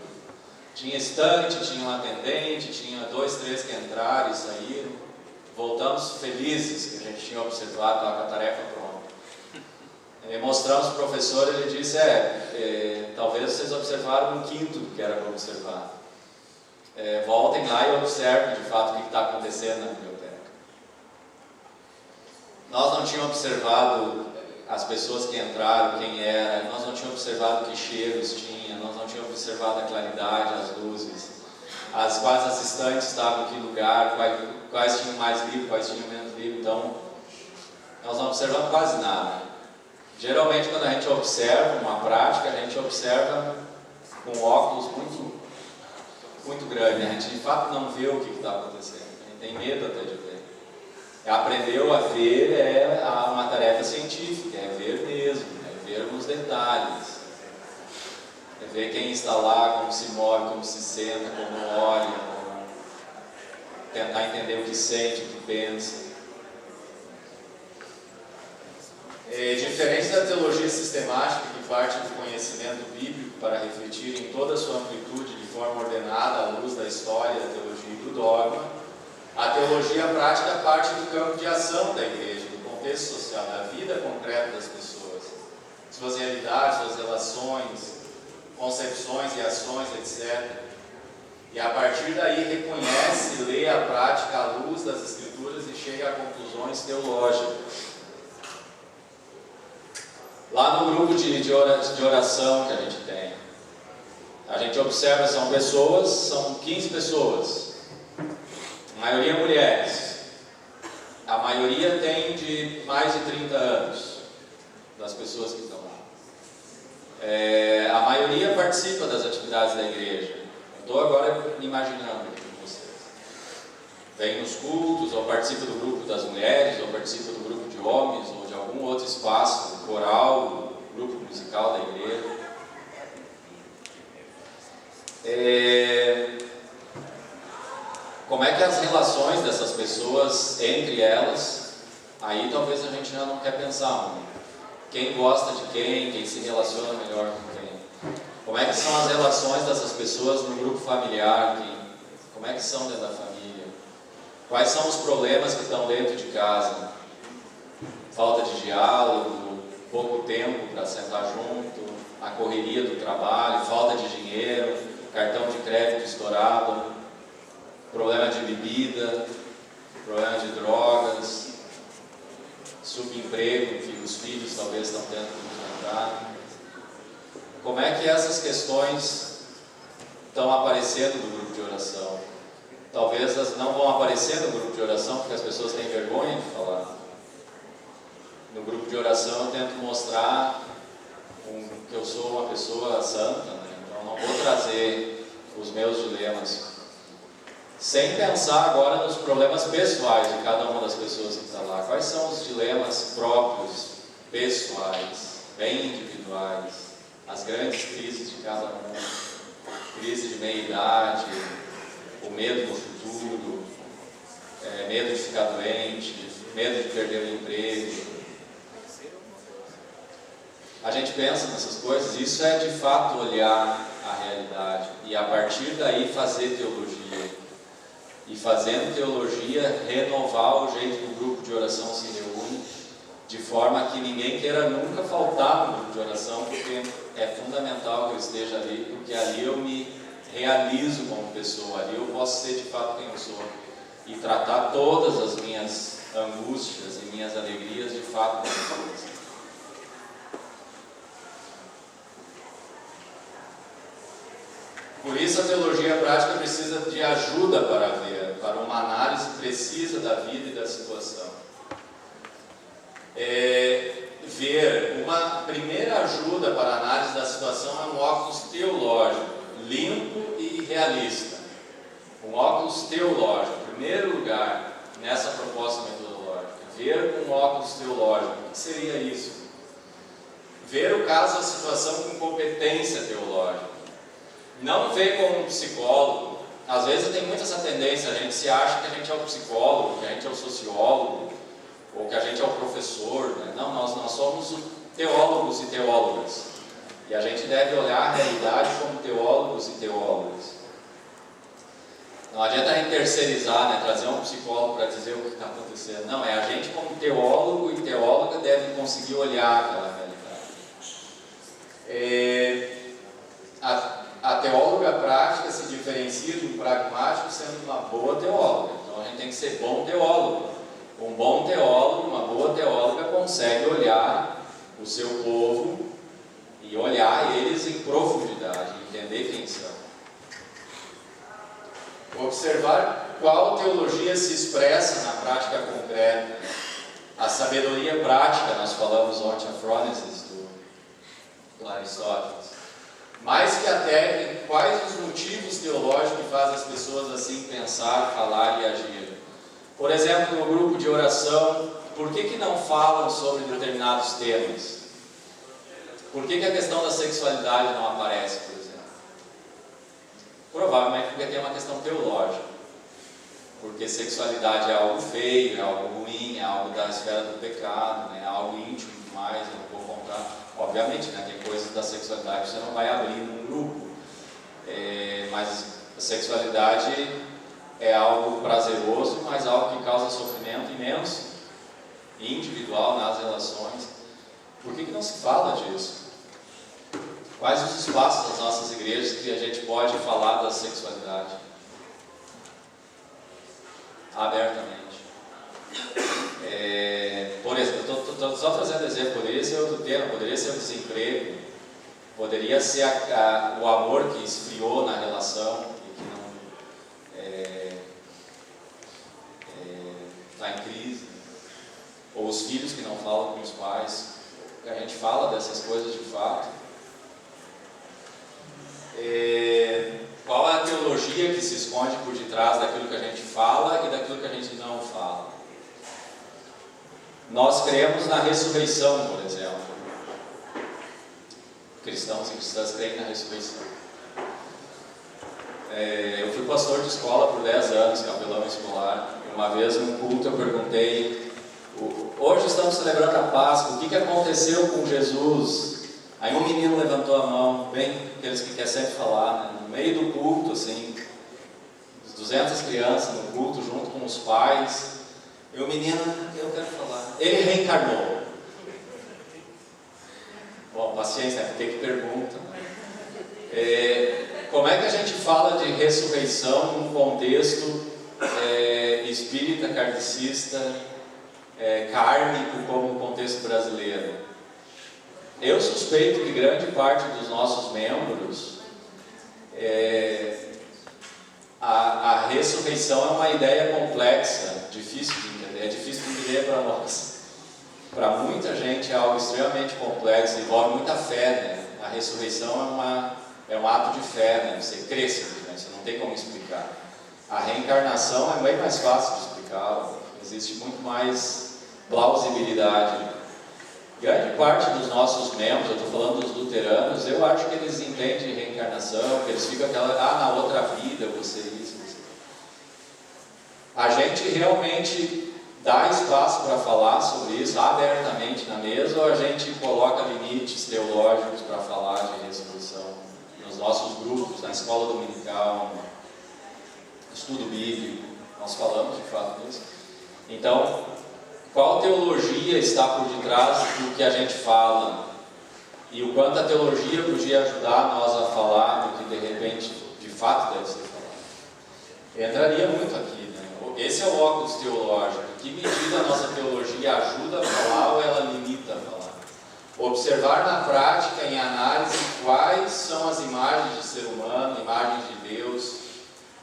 Tinha estante, tinha um atendente, tinha 2, 3 que entraram e saíram. Voltamos felizes que a gente tinha observado, estava com a tarefa pronta. Mostramos para o professor, ele disse: talvez vocês observaram 1/5 do que era para observar. Voltem lá e observem de fato o que está acontecendo na biblioteca. Nós não tínhamos observado as pessoas que entraram, quem era, nós não tínhamos observado que cheiros tinha, nós não tínhamos observado a claridade, as luzes, quais as estantes estavam em que lugar, quais tinham mais livro, quais tinham menos livro. Então, nós não observamos quase nada. Geralmente, quando a gente observa uma prática, a gente observa com óculos muito grande. A gente de fato não vê o que está acontecendo. A gente tem medo até de ver. Aprendeu a ver uma tarefa científica, é ver mesmo, é ver nos detalhes. É ver quem está lá, como se move, como se senta, como olha, tentar entender o que sente, o que pensa. Diferente da teologia sistemática, que parte do conhecimento bíblico para refletir em toda a sua amplitude de forma ordenada à luz da história, da teologia e do dogma, a teologia prática parte do campo de ação da igreja, do contexto social, da vida concreta das pessoas, suas realidades, suas relações, concepções e ações, etc. E a partir daí reconhece e lê a prática à luz das Escrituras e chega a conclusões teológicas. Lá no grupo de oração que a gente tem, a gente observa, são 15 pessoas, a maioria mulheres, a maioria tem de mais de 30 anos, das pessoas que estão lá. A maioria participa das atividades da igreja. Estou agora imaginando aqui com vocês. Vem nos cultos, ou participa do grupo das mulheres, ou participa do grupo de homens, ou de algum outro espaço, coral, grupo musical da igreja. Como é que as relações dessas pessoas entre elas, aí talvez a gente já não quer pensar muito. Quem gosta de quem se relaciona melhor com quem. Como é que são as relações dessas pessoas no grupo familiar, como é que são dentro da família. Quais são os problemas que estão dentro de casa. Falta de diálogo, pouco tempo para sentar junto, a correria do trabalho, falta de dinheiro, cartão de crédito estourado, problema de bebida, problema de drogas, subemprego que os filhos talvez estão tendo que enfrentar. Como é que essas questões estão aparecendo no grupo de oração? Talvez elas não vão aparecer no grupo de oração porque as pessoas têm vergonha de falar. No grupo de oração eu tento mostrar que eu sou uma pessoa santa, né? Então não vou trazer os meus dilemas, sem pensar agora nos problemas pessoais de cada uma das pessoas que está lá. Quais são os dilemas próprios, pessoais, bem individuais, as grandes crises de cada um, crise de meia-idade, o medo do futuro, medo de ficar doente, medo de perder o emprego. A gente pensa nessas coisas, isso é de fato olhar a realidade e a partir daí fazer teologia. E fazendo teologia, renovar o jeito que o grupo de oração se reúne, de forma que ninguém queira nunca faltar no grupo de oração, porque é fundamental que eu esteja ali, porque ali eu me realizo como pessoa, ali eu posso ser de fato quem eu sou e tratar todas as minhas angústias e minhas alegrias de fato como pessoas. Por isso a teologia prática precisa de ajuda para uma análise precisa da vida e da situação. Ver uma primeira ajuda para a análise da situação é um óculos teológico, limpo e realista. Um óculos teológico, em primeiro lugar, nessa proposta metodológica. Ver com um óculos teológico, o que seria isso? Ver o caso, a situação com competência teológica. Não ver como um psicólogo. Às vezes tem muito essa tendência, a gente se acha que a gente é o psicólogo, que a gente é o sociólogo, ou que a gente é o professor, né? Não, nós somos teólogos e teólogas. E a gente deve olhar a realidade como teólogos e teólogas. Não adianta a gente terceirizar, né? Trazer um psicólogo para dizer o que está acontecendo. Não, é a gente como teólogo e teóloga deve conseguir olhar aquela realidade. A teóloga prática se diferencia de um pragmático sendo uma boa teóloga. Então a gente tem que ser bom teólogo. Um bom teólogo, uma boa teóloga consegue olhar o seu povo e olhar eles em profundidade, entender quem são. Observar qual teologia se expressa na prática concreta. A sabedoria prática, nós falamos ontem, a phronesis do Aristóteles. Mais que a técnica, quais os motivos teológicos que fazem as pessoas assim pensar, falar e agir? Por exemplo, no grupo de oração, por que não falam sobre determinados temas? Por que a questão da sexualidade não aparece, por exemplo? Provavelmente porque tem uma questão teológica. Porque sexualidade é algo feio, é algo ruim, é algo da esfera do pecado, né? É algo íntimo demais, eu não vou contar. Obviamente, né, tem coisas da sexualidade que você não vai abrir num grupo, mas a sexualidade é algo prazeroso, mas algo que causa sofrimento imenso, individual nas relações. Por que não se fala disso? Quais os espaços das nossas igrejas que a gente pode falar da sexualidade? Abertamente. Por exemplo, estou só trazendo exemplo, poderia ser outro tema, poderia ser o desemprego, poderia ser o amor que esfriou na relação e que não está em crise, ou os filhos que não falam com os pais. A gente fala dessas coisas de fato. Qual é a teologia que se esconde por detrás daquilo que a gente fala e daquilo que a gente não fala? Nós cremos na ressurreição, por exemplo. Cristãos e cristãs creem na ressurreição. Eu fui pastor de escola por 10 anos, capelão escolar. Uma vez num culto eu perguntei, hoje estamos celebrando a Páscoa, o que aconteceu com Jesus? Aí um menino levantou a mão, bem aqueles que querem sempre falar, né? No meio do culto, assim, 200 crianças no culto, junto com os pais. E o menino, eu quero falar, ele reencarnou. Bom, paciência, né? Porque que pergunta. Como é que a gente fala de ressurreição num contexto espírita, kardecista, kármico, como o contexto brasileiro? Eu suspeito que grande parte dos nossos membros, a ressurreição é uma ideia complexa, difícil de entender, é difícil de entender para nós. Para muita gente é algo extremamente complexo, envolve muita fé, né? A ressurreição é um ato de fé, né? Você crê simplesmente, você não tem como explicar. A reencarnação é bem mais fácil de explicar, existe muito mais plausibilidade. Grande parte dos nossos membros, eu estou falando dos luteranos, eu acho que eles entendem reencarnação, que eles ficam na outra vida, você isso, você. A gente realmente dá espaço para falar sobre isso abertamente na mesa, ou a gente coloca limites teológicos para falar de ressurreição nos nossos grupos, na escola dominical, no estudo bíblico, nós falamos de fato disso. Então, qual teologia está por detrás do que a gente fala? E o quanto a teologia podia ajudar nós a falar do que de repente, de fato, deve ser falado? Entraria muito aqui, né? Esse é o óculos teológico. Em que medida a nossa teologia ajuda a falar ou ela limita a falar? Observar na prática, em análise, quais são as imagens de ser humano, imagens de Deus,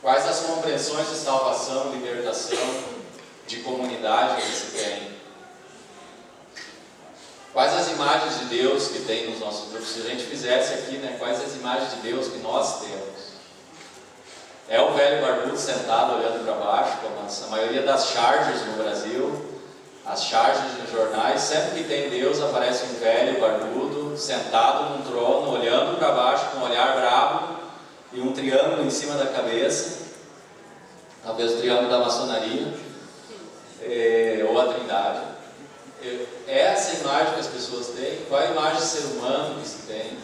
quais as compreensões de salvação, libertação, de comunidade que se tem. Quais as imagens de Deus que tem nos nossos grupos? Se a gente fizesse aqui, né, quais as imagens de Deus que nós temos? É o velho barbudo sentado olhando para baixo, como a maioria das charges no Brasil, as charges nos jornais, sempre que tem Deus aparece um velho barbudo sentado num trono, olhando para baixo com um olhar bravo e um triângulo em cima da cabeça, talvez o triângulo da maçonaria, ou a Trindade. É essa imagem que as pessoas têm? Qual é a imagem de ser humano que se tem?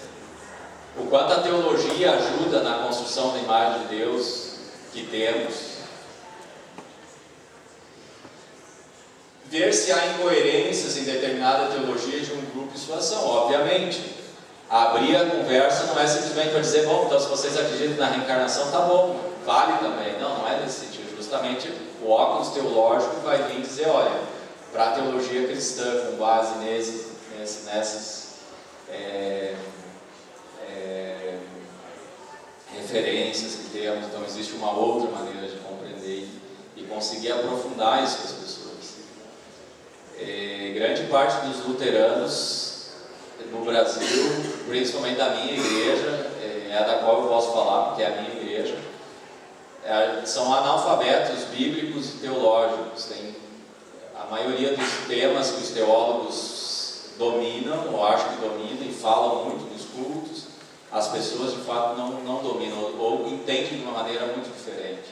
O quanto a teologia ajuda na construção da imagem de Deus que temos. Ver se há incoerências em determinada teologia de um grupo e sua ação, obviamente. Abrir a conversa não é simplesmente para dizer, bom, então se vocês acreditam na reencarnação, tá bom, vale também. Não é nesse sentido. Justamente o óculos teológico vai vir dizer, olha, para a teologia cristã, com base nessas referências que temos, então existe uma outra maneira de compreender e conseguir aprofundar isso com as pessoas. Grande parte dos luteranos no Brasil, principalmente da minha igreja, é a da qual eu posso falar, porque é a minha igreja, são analfabetos bíblicos e teológicos. A maioria dos temas que os teólogos dominam, ou acham que dominam, e falam muito nos cultos, as pessoas de fato não dominam, ou entendem de uma maneira muito diferente.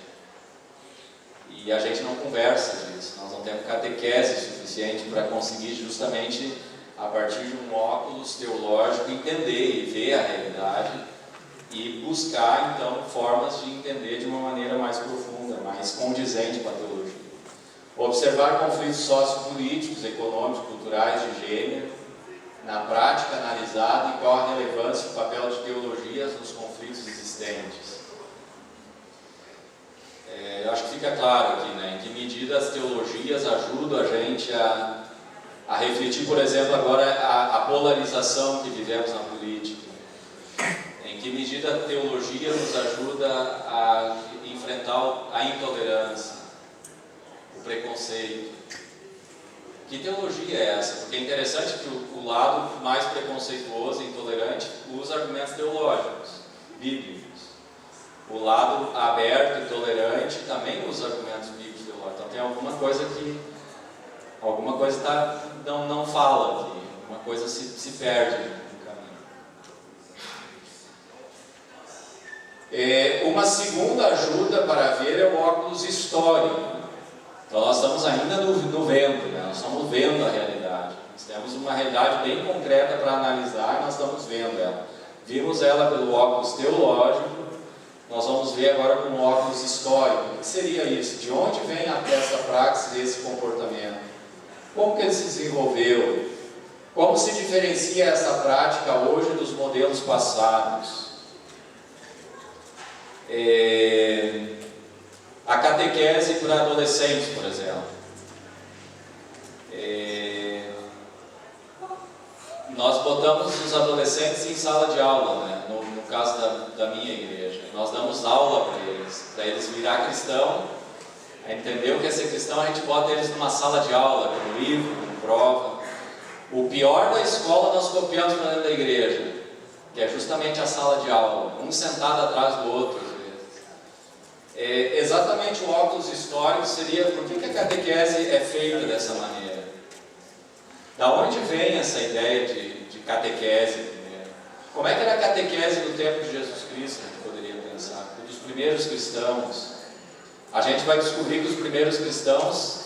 E a gente não conversa disso, nós não temos catequese suficiente para conseguir justamente, a partir de um óculos teológico, entender e ver a realidade e buscar então formas de entender de uma maneira mais profunda, mais condizente com a teologia. Observar conflitos sociopolíticos, econômicos, culturais, de gênero, na prática analisada, e qual a relevância e o papel de teologias nos conflitos existentes. Eu acho que fica claro aqui, né, em que medida as teologias ajudam a gente a refletir, por exemplo, agora a polarização que vivemos na política. Em que medida a teologia nos ajuda a enfrentar a intolerância, o preconceito. Que teologia é essa? Porque é interessante que o lado mais preconceituoso e intolerante usa argumentos teológicos, bíblicos. O lado aberto e tolerante também usa argumentos bíblicos e teológicos. Então tem alguma coisa não fala aqui, alguma coisa se perde no caminho. Uma segunda ajuda para ver é o óculos histórico. Então nós estamos ainda no vendo, né? Nós estamos vendo a realidade. Nós temos uma realidade bem concreta para analisar e nós estamos vendo ela. Vimos ela pelo óculos teológico, nós vamos ver agora com o óculos histórico. O que seria isso? De onde vem essa praxis desse comportamento? Como que ele se desenvolveu? Como se diferencia essa prática hoje dos modelos passados? A catequese para adolescentes, por exemplo. Nós botamos os adolescentes em sala de aula, né? No caso da minha igreja. Nós damos aula para eles virar cristão. A entender o que é ser cristão, a gente bota eles numa sala de aula, com livro, com prova. O pior da escola nós copiamos para dentro da igreja, que é justamente a sala de aula, um sentado atrás do outro, às vezes. Exatamente o óculos histórico seria por que a catequese é feita dessa maneira. Da onde vem essa ideia de catequese primeiro? Como é que era a catequese no tempo de Jesus Cristo, a gente poderia pensar? Dos primeiros cristãos. A gente vai descobrir que os primeiros cristãos,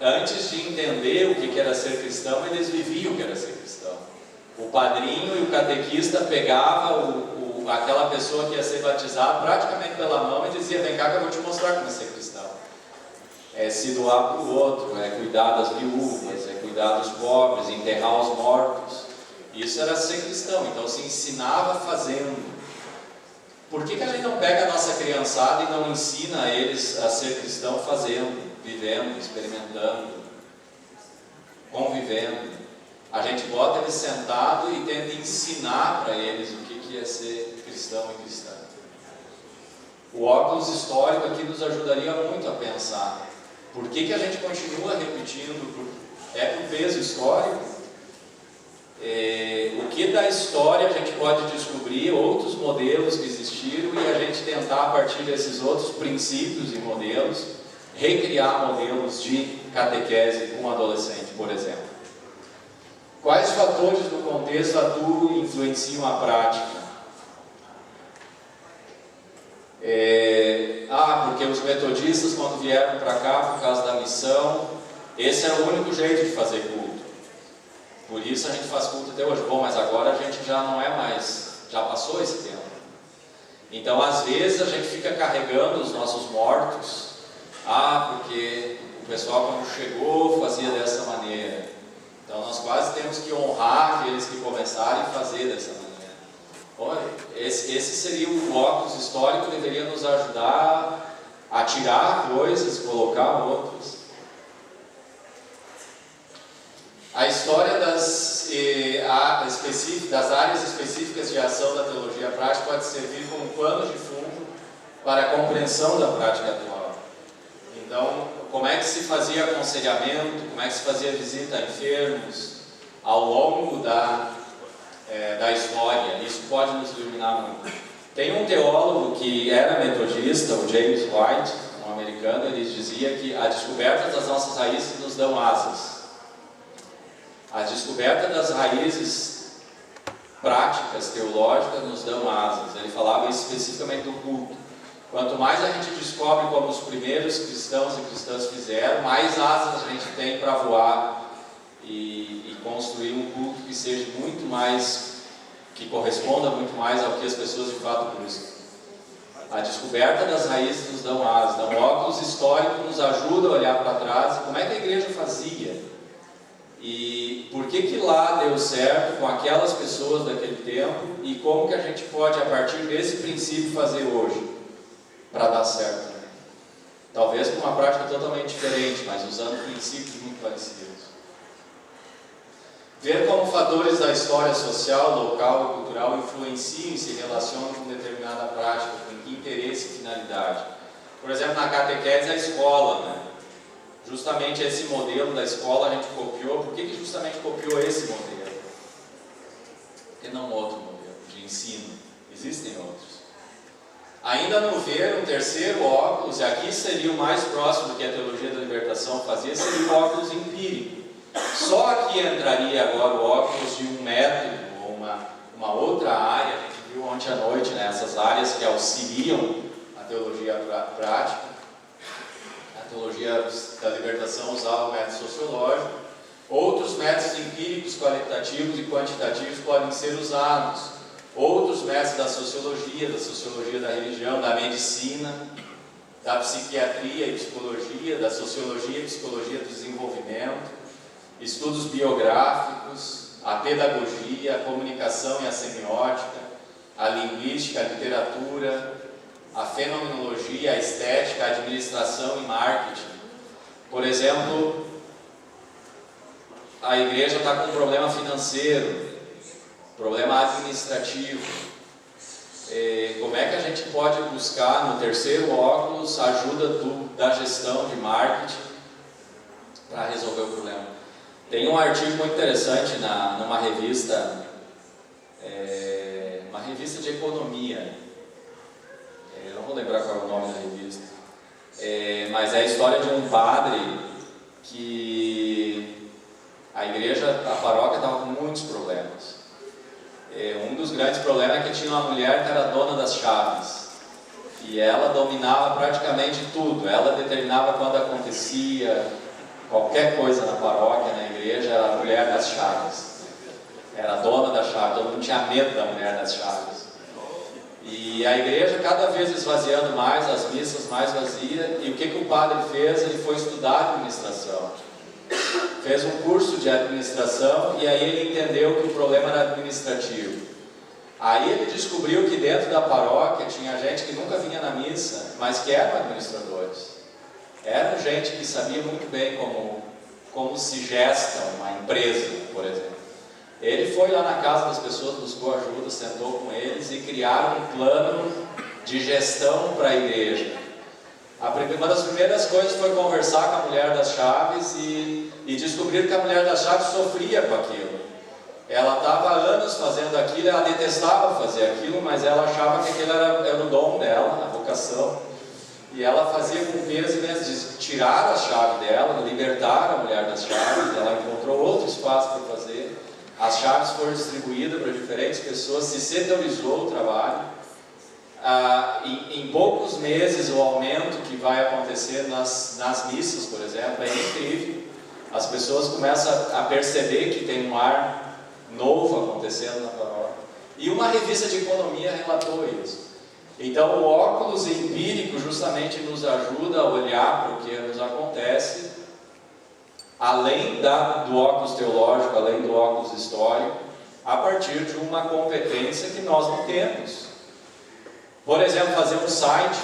antes de entender o que era ser cristão, eles viviam o que era ser cristão. O padrinho e o catequista pegava aquela pessoa que ia ser batizada praticamente pela mão e dizia: vem cá que eu vou te mostrar como é ser cristão. É se doar para o outro, é cuidar das viúvas, é cuidar dos pobres, enterrar os mortos. Isso era ser cristão, então se ensinava fazendo. Por que a gente não pega a nossa criançada e não ensina eles a ser cristão fazendo, vivendo, experimentando, convivendo? A gente bota eles sentados e tenta ensinar para eles o que é ser cristão e cristã. O óculos histórico aqui nos ajudaria muito a pensar. Por que a gente continua repetindo? É por peso histórico? O que da história a gente pode descobrir, outros modelos que existiram, e a gente tentar, a partir desses outros princípios e modelos, recriar modelos de catequese com adolescente, por exemplo. Quais fatores do contexto atuam e influenciam a prática? Porque os metodistas, quando vieram para cá por causa da missão, esse era o único jeito de fazer culto. Por isso a gente faz culto até hoje. Bom, mas agora a gente já não é mais, já passou esse tempo. Então, às vezes, a gente fica carregando os nossos mortos. Porque o pessoal, quando chegou, fazia dessa maneira. Então, nós quase temos que honrar aqueles que começaram a fazer dessa maneira. Olha, esse seria o óculos histórico, deveria nos ajudar a tirar coisas, colocar outras. A história das áreas específicas de ação da teologia prática pode servir como pano de fundo para a compreensão da prática atual. Então, como é que se fazia aconselhamento, como é que se fazia visita a enfermos ao longo da história? Isso pode nos iluminar muito. Tem um teólogo que era metodista, o James White, um americano, ele dizia que a descoberta das nossas raízes nos dão asas. A descoberta das raízes práticas, teológicas, nos dão asas. Ele falava especificamente do culto. Quanto mais a gente descobre como os primeiros cristãos e cristãs fizeram, mais asas a gente tem para voar e construir um culto que seja muito mais, que corresponda muito mais ao que as pessoas de fato buscam. A descoberta das raízes nos dão asas. Então, o óculos histórico nos ajuda a olhar para trás e como é que a igreja fazia. E por que lá deu certo com aquelas pessoas daquele tempo e como que a gente pode, a partir desse princípio, fazer hoje para dar certo também. Talvez com uma prática totalmente diferente, mas usando princípios muito parecidos. Ver como fatores da história social, local e cultural influenciam e se relacionam com determinada prática, com que interesse e finalidade. Por exemplo, na catequese, a escola, né? Justamente esse modelo da escola a gente copiou. Por que justamente copiou esse modelo? E não outro modelo de ensino? Existem outros. Ainda no ver, um terceiro óculos, e aqui seria o mais próximo do que a teologia da libertação fazia, seria o óculos empírico. Só aqui entraria agora o óculos de um método, ou uma outra área, a gente viu ontem à noite, né, essas áreas que auxiliam a teologia prática. A teologia da libertação usava o método sociológico. Outros métodos empíricos, qualitativos e quantitativos podem ser usados. Outros métodos da sociologia da religião, da medicina, da psiquiatria e psicologia, da sociologia e psicologia do desenvolvimento. estudos biográficos, a pedagogia, a comunicação e a semiótica, a linguística, a literatura, a fenomenologia, a estética, a administração e marketing. Por exemplo, a igreja está com um problema financeiro, problema administrativo. Como é que a gente pode buscar no terceiro óculos a ajuda da gestão de marketing para resolver o problema? Tem um artigo muito interessante numa revista, uma revista de economia, eu não vou lembrar qual é o nome da revista, mas é a história de um padre que a igreja, a paróquia estava com muitos problemas. Um dos grandes problemas é que tinha uma mulher que era dona das chaves e ela dominava praticamente tudo. Ela determinava quando acontecia qualquer coisa na paróquia, na igreja, era a mulher das chaves. Era dona da chave, todo mundo tinha medo da mulher das chaves. E a igreja cada vez esvaziando mais, as missas mais vazias. E o que o padre fez? Ele foi estudar administração. Fez um curso de administração e aí ele entendeu que o problema era administrativo. Aí ele descobriu que dentro da paróquia tinha gente que nunca vinha na missa, mas que eram administradores. Eram gente que sabia muito bem como se gesta uma empresa, por exemplo. Ele foi lá na casa das pessoas, buscou ajuda, sentou com eles e criaram um plano de gestão para a igreja. Uma das primeiras coisas foi conversar com a mulher das chaves e descobrir que a mulher das chaves sofria com aquilo. Ela estava há anos fazendo aquilo, ela detestava fazer aquilo, mas ela achava que aquilo era o dom dela, a vocação. E ela fazia com peso, em vez de tirar a chave dela, libertar a mulher das chaves, ela encontrou outro espaço para fazer. As chaves foram distribuídas para diferentes pessoas, se setorizou o trabalho. Em poucos meses, o aumento que vai acontecer nas missas, por exemplo, é incrível. As pessoas começam a perceber que tem um ar novo acontecendo na paróquia. E uma revista de economia relatou isso. Então, o óculos empírico justamente nos ajuda a olhar para o que nos acontece, além do óculos teológico, além do óculos histórico, a partir de uma competência que nós não temos. Por exemplo, fazer um site.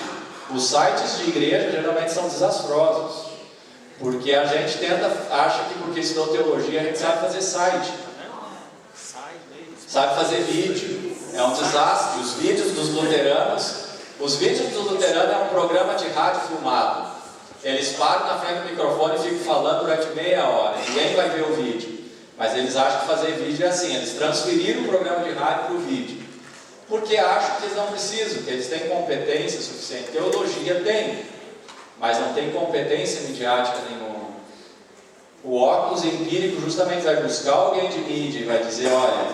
Os sites de igreja geralmente são desastrosos, porque a gente acha que porque estudou teologia a gente sabe fazer site, sabe fazer vídeo. É um desastre. Os vídeos dos luteranos é um programa de rádio filmado. Eles param na frente do microfone e ficam falando durante meia hora, ninguém vai ver o vídeo, mas eles acham que fazer vídeo é assim. Eles transferiram o programa de rádio para o vídeo porque acham que eles não precisam, que eles têm competência suficiente. Teologia tem, mas não tem competência midiática nenhuma. O óculos empírico justamente vai buscar alguém de mídia e vai dizer: olha,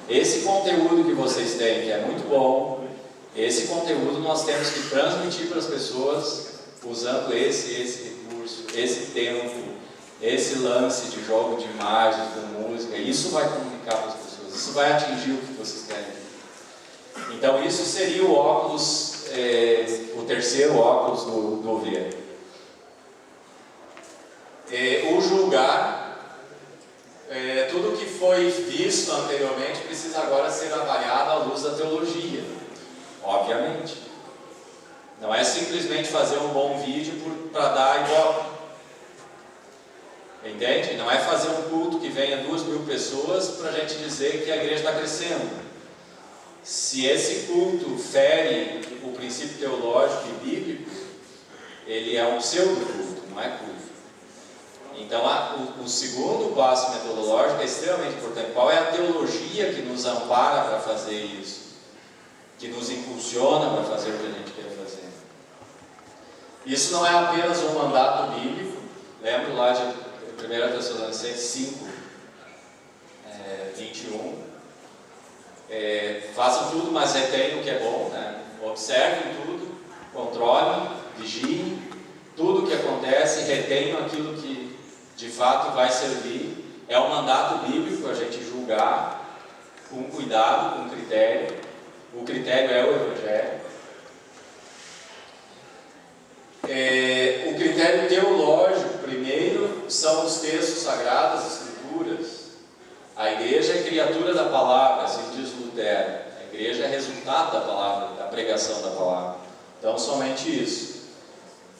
esse conteúdo que vocês têm, que é muito bom, esse conteúdo nós temos que transmitir para as pessoas usando esse recurso, esse tempo, esse lance de jogo de imagens, com música. Isso vai comunicar para as pessoas, isso vai atingir o que vocês querem. Então isso seria o óculos, o terceiro óculos do ver. O julgar, tudo que foi visto anteriormente precisa agora ser avaliado à luz da teologia, obviamente. Não é simplesmente fazer um bom vídeo para dar ibope. Entende? Não é fazer um culto que venha 2.000 pessoas para a gente dizer que a igreja está crescendo. Se esse culto fere o princípio teológico e bíblico, ele é um pseudo-culto, não é culto. Então, o segundo passo metodológico é extremamente importante. Qual é a teologia que nos ampara para fazer isso? Que nos impulsiona para fazer o que a gente quer fazer? Isso não é apenas um mandato bíblico. Lembro lá de 1 Tessalonicenses 5, 21. Façam tudo, mas retenham o que é bom, né? Observem tudo, controlem, vigiem tudo o que acontece, retenham aquilo que de fato vai servir. É um mandato bíblico a gente julgar com cuidado, com critério. O critério é o Evangelho. O critério teológico, primeiro, são os textos sagrados, as escrituras. escrituras. A igreja é criatura da palavra, assim diz Lutero. A igreja é resultado da palavra, da pregação da palavra. Então, somente isso.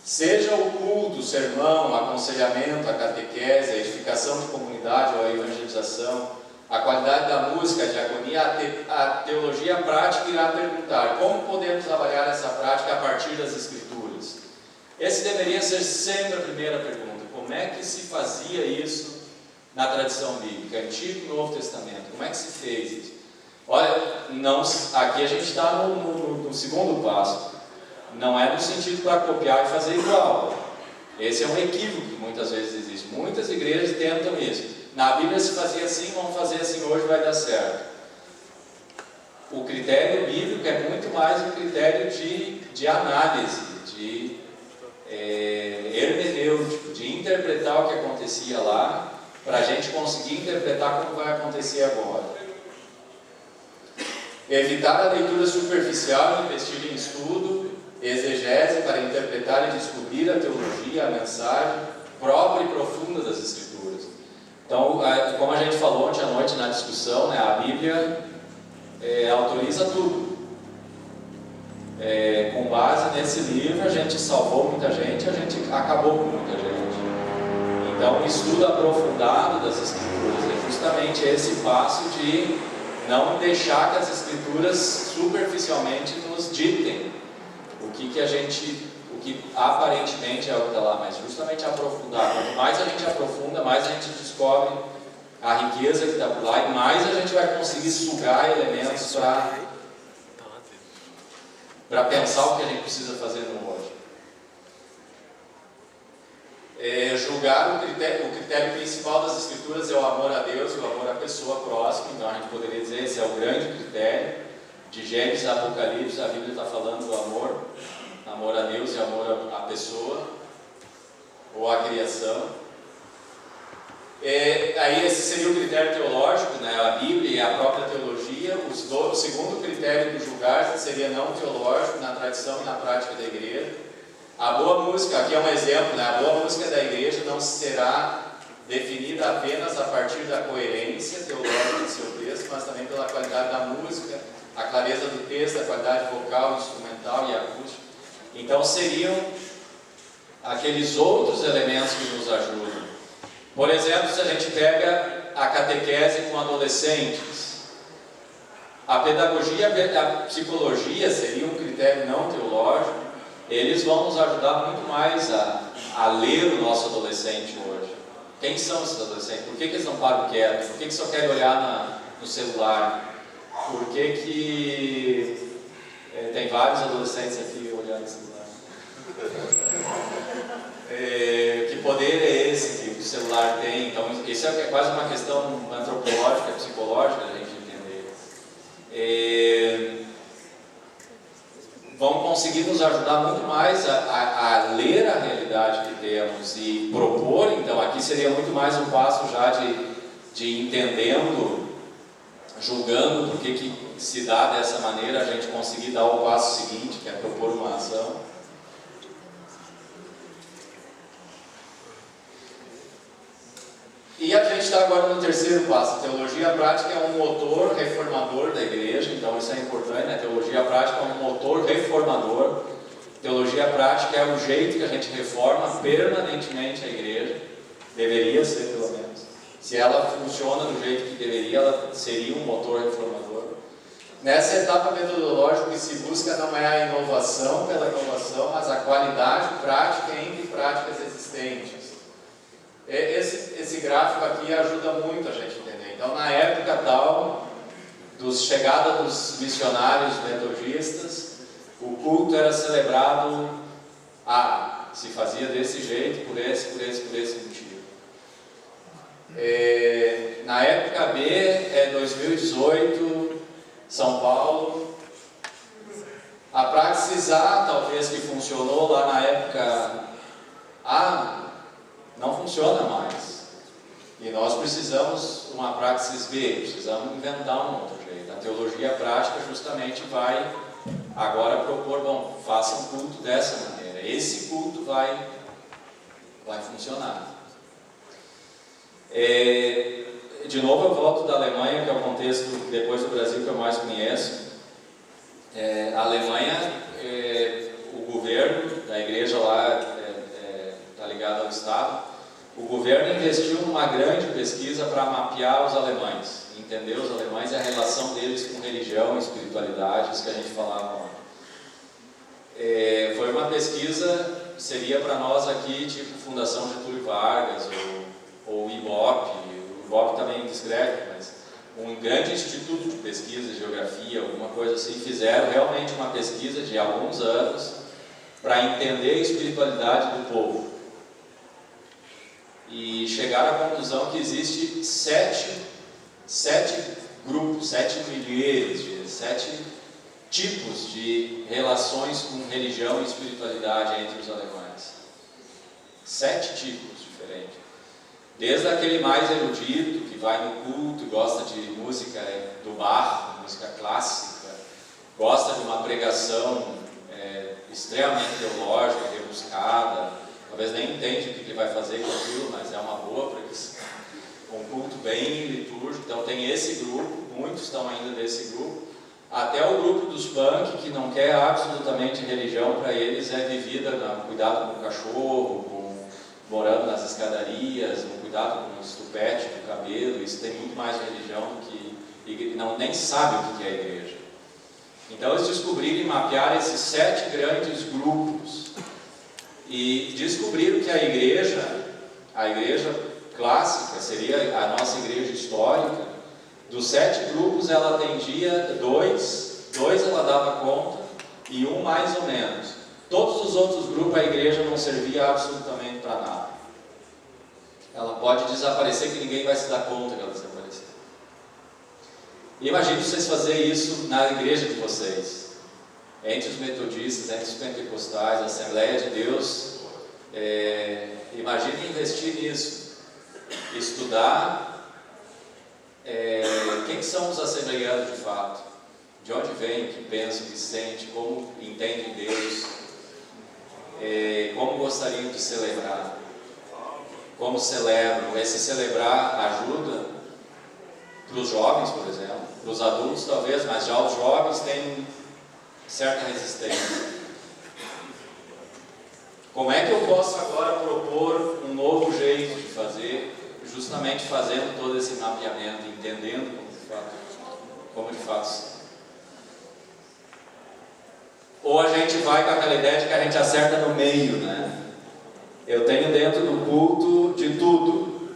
Seja o culto, o sermão, o aconselhamento, a catequese, a edificação de comunidade ou a evangelização, a qualidade da música, a diaconia, a teologia prática irá perguntar como podemos avaliar essa prática a partir das Escrituras. Essa deveria ser sempre a primeira pergunta. Como é que se fazia isso na tradição bíblica, Antigo e Novo Testamento? Como é que se fez isso? Olha, não, aqui a gente está no segundo passo. Não é no sentido para copiar e fazer igual. Esse é um equívoco que muitas vezes existe. Muitas igrejas tentam isso. Na Bíblia se fazia assim, vamos fazer assim hoje, vai dar certo. O critério bíblico é muito mais um critério de análise, de hermenêutico, de interpretar o que acontecia lá, para a gente conseguir interpretar como vai acontecer agora. Evitar a leitura superficial e investir em estudo, exegese para interpretar e descobrir a teologia, a mensagem própria e profunda das Escrituras. Então, como a gente falou ontem à noite na discussão, né, a Bíblia autoriza tudo. Com base nesse livro, a gente salvou muita gente, a gente acabou com muita gente. Então, o estudo aprofundado das Escrituras é justamente esse passo de não deixar que as Escrituras superficialmente nos ditem o que aparentemente é o que está lá, mas justamente aprofundar. Quanto mais a gente aprofunda, mais a gente descobre a riqueza que está por lá e mais a gente vai conseguir sugar elementos para pensar o que a gente precisa fazer no hoje. Julgar o critério principal das Escrituras é o amor a Deus e o amor à pessoa próxima. Então a gente poderia dizer esse é o grande critério. De Gênesis a Apocalipse, a Bíblia está falando do amor a Deus e amor à pessoa ou à criação. Aí esse seria o critério teológico, né? A Bíblia e a própria teologia. O segundo critério do julgar seria não teológico, na tradição e na prática da igreja. A boa música, aqui é um exemplo, né? A boa música da igreja não será definida apenas a partir da coerência teológica do seu texto, mas também pela qualidade da música, a clareza do texto, a qualidade vocal, instrumental e acústica. Então seriam aqueles outros elementos que nos ajudam. Por exemplo, se a gente pega a catequese com adolescentes, a pedagogia e a psicologia seria um critério não teológico. Eles vão nos ajudar muito mais a ler o nosso adolescente hoje. Quem são esses adolescentes? Por que eles não param quietos? Por que só querem olhar no celular? Por que tem vários adolescentes aqui olhando no celular? Que poder é esse que o celular tem? Então, isso é quase uma questão antropológica, psicológica, a gente entender. Vão conseguir nos ajudar muito mais a ler a realidade que temos e propor. Então, aqui seria muito mais um passo já de entendendo, julgando por que se dá dessa maneira, a gente conseguir dar o passo seguinte, que é propor uma ação. E a gente está agora no terceiro passo. A teologia prática é um motor reformador da igreja, então isso é importante, né? A teologia prática é um motor reformador. Teologia prática é o jeito que a gente reforma permanentemente a igreja, deveria ser pelo menos. Se ela funciona do jeito que deveria, ela seria um motor reformador. Nessa etapa metodológica, o que se busca não é a inovação pela inovação, mas a qualidade prática entre práticas existentes. Esse gráfico aqui ajuda muito a gente a entender. Então, na época tal, chegada dos missionários metodistas, o culto era celebrado se fazia desse jeito, por esse motivo. Na época B, 2018, São Paulo. A praxis A, talvez que funcionou lá na época A, não funciona mais. E nós precisamos uma praxis B, precisamos inventar um outro jeito. A teologia prática justamente vai agora propor, faça um culto dessa maneira. Esse culto vai funcionar. de novo eu volto da Alemanha, que é o contexto depois do Brasil que eu mais conheço. A Alemanha, o governo da igreja lá está ligado ao Estado. O governo investiu numa grande pesquisa para mapear os alemães, entender os alemães e a relação deles com religião e espiritualidade, isso que a gente falava ontem. Foi uma pesquisa, seria para nós aqui, tipo Fundação Getúlio Vargas ou IBOP. O IBOP também descreve, mas um grande instituto de pesquisa, geografia, alguma coisa assim, fizeram realmente uma pesquisa de alguns anos para entender a espiritualidade do povo. E chegaram à conclusão que existe sete grupos, 7 milheiros, 7 tipos de relações com religião e espiritualidade entre os alemães. 7 tipos diferentes. Desde aquele mais erudito, que vai no culto, gosta de música do Bach, música clássica, gosta de uma pregação extremamente teológica, rebuscada, talvez nem entende o que ele vai fazer com aquilo, mas é uma boa pregação. Um culto bem litúrgico, então tem esse grupo, muitos estão ainda desse grupo, até o grupo dos punk, que não quer absolutamente religião, para eles é vivida no cuidado com o cachorro, morando nas escadarias, no cuidado com o estupete do cabelo. Isso tem muito mais religião do que nem sabe o que é a igreja. Então eles descobriram e mapearam esses 7 grandes grupos e descobriram que a igreja clássica, seria a nossa igreja histórica, dos 7 grupos ela atendia 2 ela dava conta e 1 mais ou menos. Todos os outros grupos a igreja não servia absolutamente para nada. Ela pode desaparecer que ninguém vai se dar conta que ela desapareceu. Imagine vocês fazerem isso na igreja de vocês, entre os metodistas, entre os pentecostais, a Assembleia de Deus. Imagine investir nisso, estudar quem são os assembleianos de fato, de onde vem, o que pensa, o que sente, como entendem Deus, como gostariam de celebrar, como celebram. Esse celebrar ajuda para os jovens, por exemplo, para os adultos talvez, mas já os jovens têm certa resistência. Como é que eu posso agora propor um novo jeito de fazer, justamente fazendo todo esse mapeamento, entendendo como de fato. Ou a gente vai com aquela ideia de que a gente acerta no meio, né? Eu tenho dentro do culto de tudo.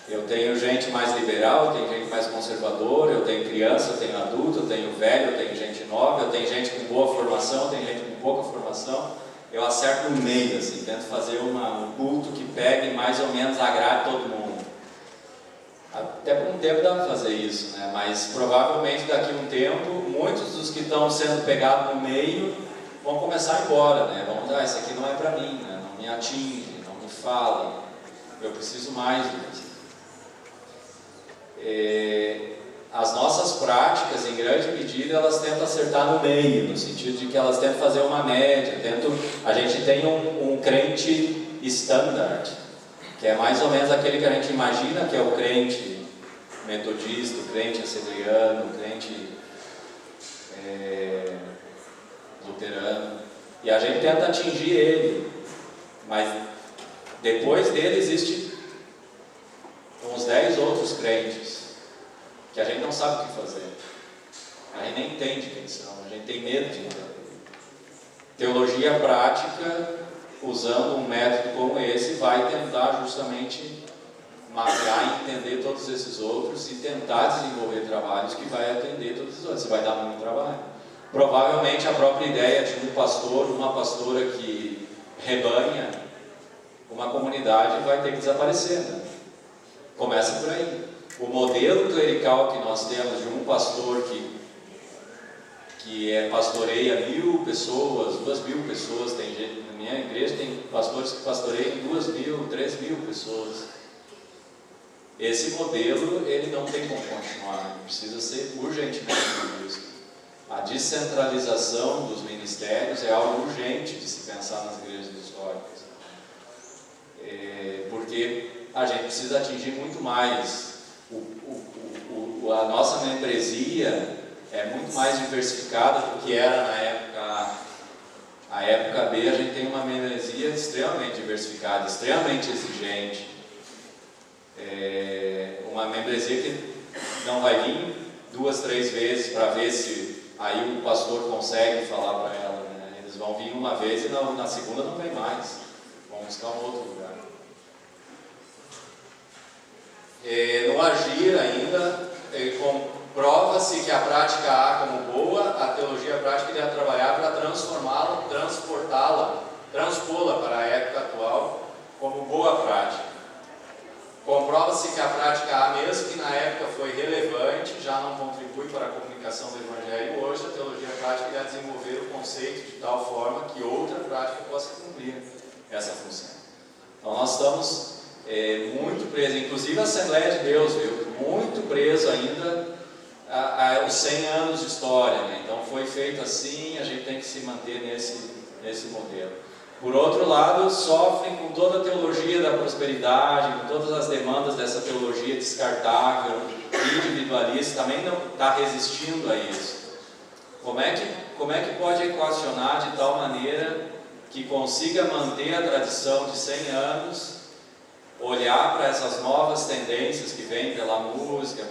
Eu tenho gente mais liberal, eu tenho gente mais conservadora, eu tenho criança, eu tenho adulto, eu tenho velho, eu tenho gente nova, eu tenho gente com boa formação, eu tenho gente com pouca formação. Eu acerto no meio, assim, tento fazer um culto que pegue mais ou menos, agrade todo mundo. Até por um tempo dá para fazer isso, né? Mas provavelmente daqui a um tempo, muitos dos que estão sendo pegados no meio vão começar a ir embora, né? Vão dizer, isso aqui não é para mim, né? Não me atinge, não me fala, eu preciso mais disso. As nossas práticas, em grande medida, elas tentam acertar no meio, no sentido de que elas tentam fazer uma média. A gente tem um crente standard, que é mais ou menos aquele que a gente imagina que é o crente metodista, o crente assembleiano, o crente luterano, e a gente tenta atingir ele, mas depois dele existe uns 10 outros crentes que a gente não sabe o que fazer, a gente nem entende quem são, a gente tem medo de entender. Teologia prática, usando um método como esse, vai tentar justamente mapear e entender todos esses outros e tentar desenvolver trabalhos que vai atender todos os outros. Você vai dar muito trabalho. Provavelmente a própria ideia de um pastor, uma pastora que rebanha uma comunidade vai ter que desaparecer, né? Começa por aí. O modelo clerical que nós temos de um pastor que pastoreia 1.000 pessoas, 2.000 pessoas, tem gente, na minha igreja tem pastores que pastoreiam 2.000, 3.000 pessoas. Esse modelo, ele não tem como continuar, precisa ser urgentemente revisto. A descentralização dos ministérios é algo urgente de se pensar nas igrejas históricas, porque a gente precisa atingir muito mais A nossa membresia é muito mais diversificada do que era na época A. A época B, a gente tem uma membresia extremamente diversificada, extremamente exigente. Uma membresia que não vai vir 2, 3 vezes para ver se aí o pastor consegue falar para ela, né? Eles vão vir uma vez e na segunda não vem mais, vão buscar um outro lugar. No agir ainda, comprova-se que a prática A como boa, a teologia prática irá trabalhar para transformá-la, transpô-la para a época atual como boa prática. Comprova-se que a prática A, mesmo que na época foi relevante, já não contribui para a comunicação do Evangelho. Hoje a teologia prática irá desenvolver o conceito de tal forma que outra prática possa cumprir essa função. Então nós estamos muito presos, inclusive a Assembleia de Deus, viu? Muito preso ainda aos 100 anos de história, né? Então foi feito assim, a gente tem que se manter nesse modelo. Por outro lado, sofrem com toda a teologia da prosperidade, com todas as demandas dessa teologia descartável, individualista, também não está resistindo a isso. Como é que pode equacionar de tal maneira que consiga manter a tradição de 100 anos, olhar para essas novas tendências que vêm pela música,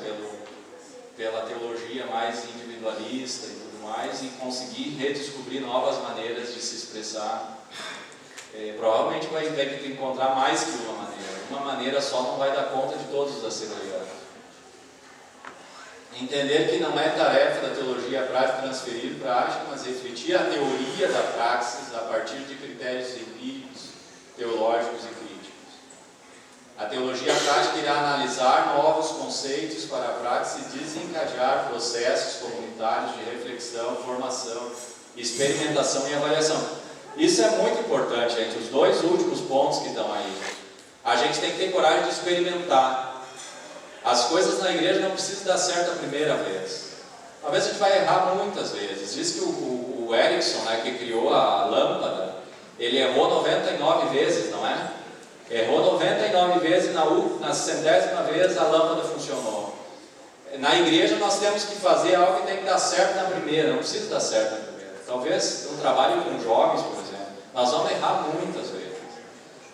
pela teologia mais individualista e tudo mais, e conseguir redescobrir novas maneiras de se expressar? Provavelmente vai ter que encontrar mais que uma maneira. Uma maneira só não vai dar conta de todos os assembleanos. Entender que não é tarefa da teologia prática transferir prática, mas refletir a teoria da praxis a partir de critérios empíricos, teológicos e críticos. A teologia prática irá analisar novos conceitos para a praxis e desencadear processos comunitários de reflexão, formação, experimentação e avaliação. Isso é muito importante, gente. Os dois últimos pontos que estão aí. A gente tem que ter coragem de experimentar. As coisas na igreja não precisam dar certo a primeira vez. Talvez a gente vai errar muitas vezes. Diz que o Erickson, né, que criou a lâmpada, ele errou 99 vezes, não é? Errou 99 vezes, na 100ª vez a lâmpada funcionou. Na igreja nós temos que fazer algo que tem que dar certo na primeira, não precisa dar certo na primeira. Talvez um trabalho com jovens, por exemplo, nós vamos errar muitas vezes.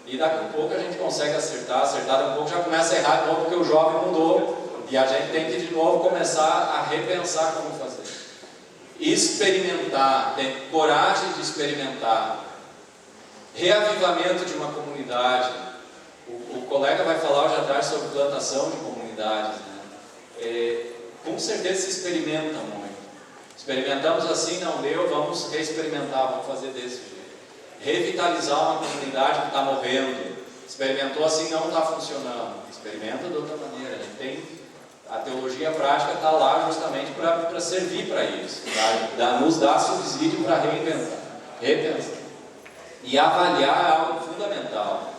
E daqui a pouco a gente consegue acertar, daqui a pouco já começa a errar de novo, porque o jovem mudou. E a gente tem que de novo começar a repensar como fazer. Experimentar, ter coragem de experimentar. Reavivamento de uma comunidade. O colega vai falar hoje à tarde sobre plantação de comunidades, né? Com certeza se experimenta muito. Experimentamos assim, não deu, vamos reexperimentar, vamos fazer desse jeito. Revitalizar uma comunidade que está morrendo. Experimentou assim, não está funcionando. Experimenta de outra maneira. A teologia prática está lá justamente para servir para isso, para nos dar subsídio para reinventar, repensar. E avaliar é algo fundamental.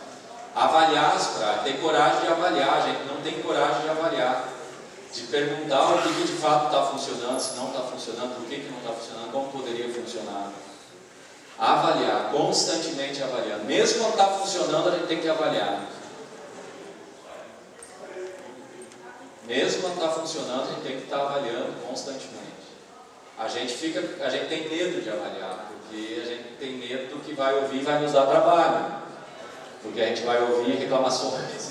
Avaliar as práticas, ter coragem de avaliar. A gente não tem coragem de avaliar. De perguntar o que de fato está funcionando, se não está funcionando, por que não está funcionando, como poderia funcionar. Avaliar, constantemente avaliar. Mesmo quando está funcionando, a gente tem que avaliar. Mesmo quando está funcionando, a gente tem que estar avaliando constantemente. A gente tem medo de avaliar, porque a gente tem medo do que vai ouvir e vai nos dar trabalho. Porque a gente vai ouvir reclamações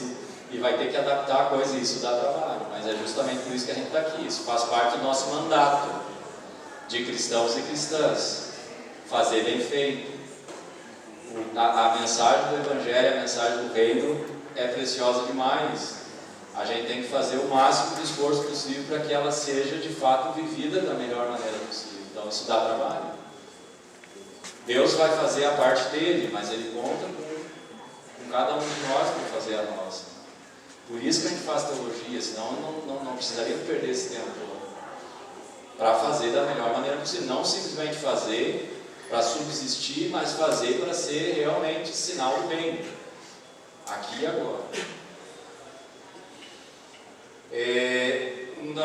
e vai ter que adaptar a coisa e isso dá trabalho. Mas é justamente por isso que a gente está aqui. Isso faz parte do nosso mandato de cristãos e cristãs. Fazer bem feito. A mensagem do Evangelho, a mensagem do Reino é preciosa demais. A gente tem que fazer o máximo de esforço possível para que ela seja de fato vivida da melhor maneira possível. Então isso dá trabalho. Deus vai fazer a parte dele, mas Ele conta com cada um de nós para fazer a nossa. Por isso que a gente faz teologia, senão não precisaria perder esse tempo todo. Para fazer da melhor maneira possível. Não simplesmente fazer para subsistir, mas fazer para ser realmente sinal do bem. Aqui e agora.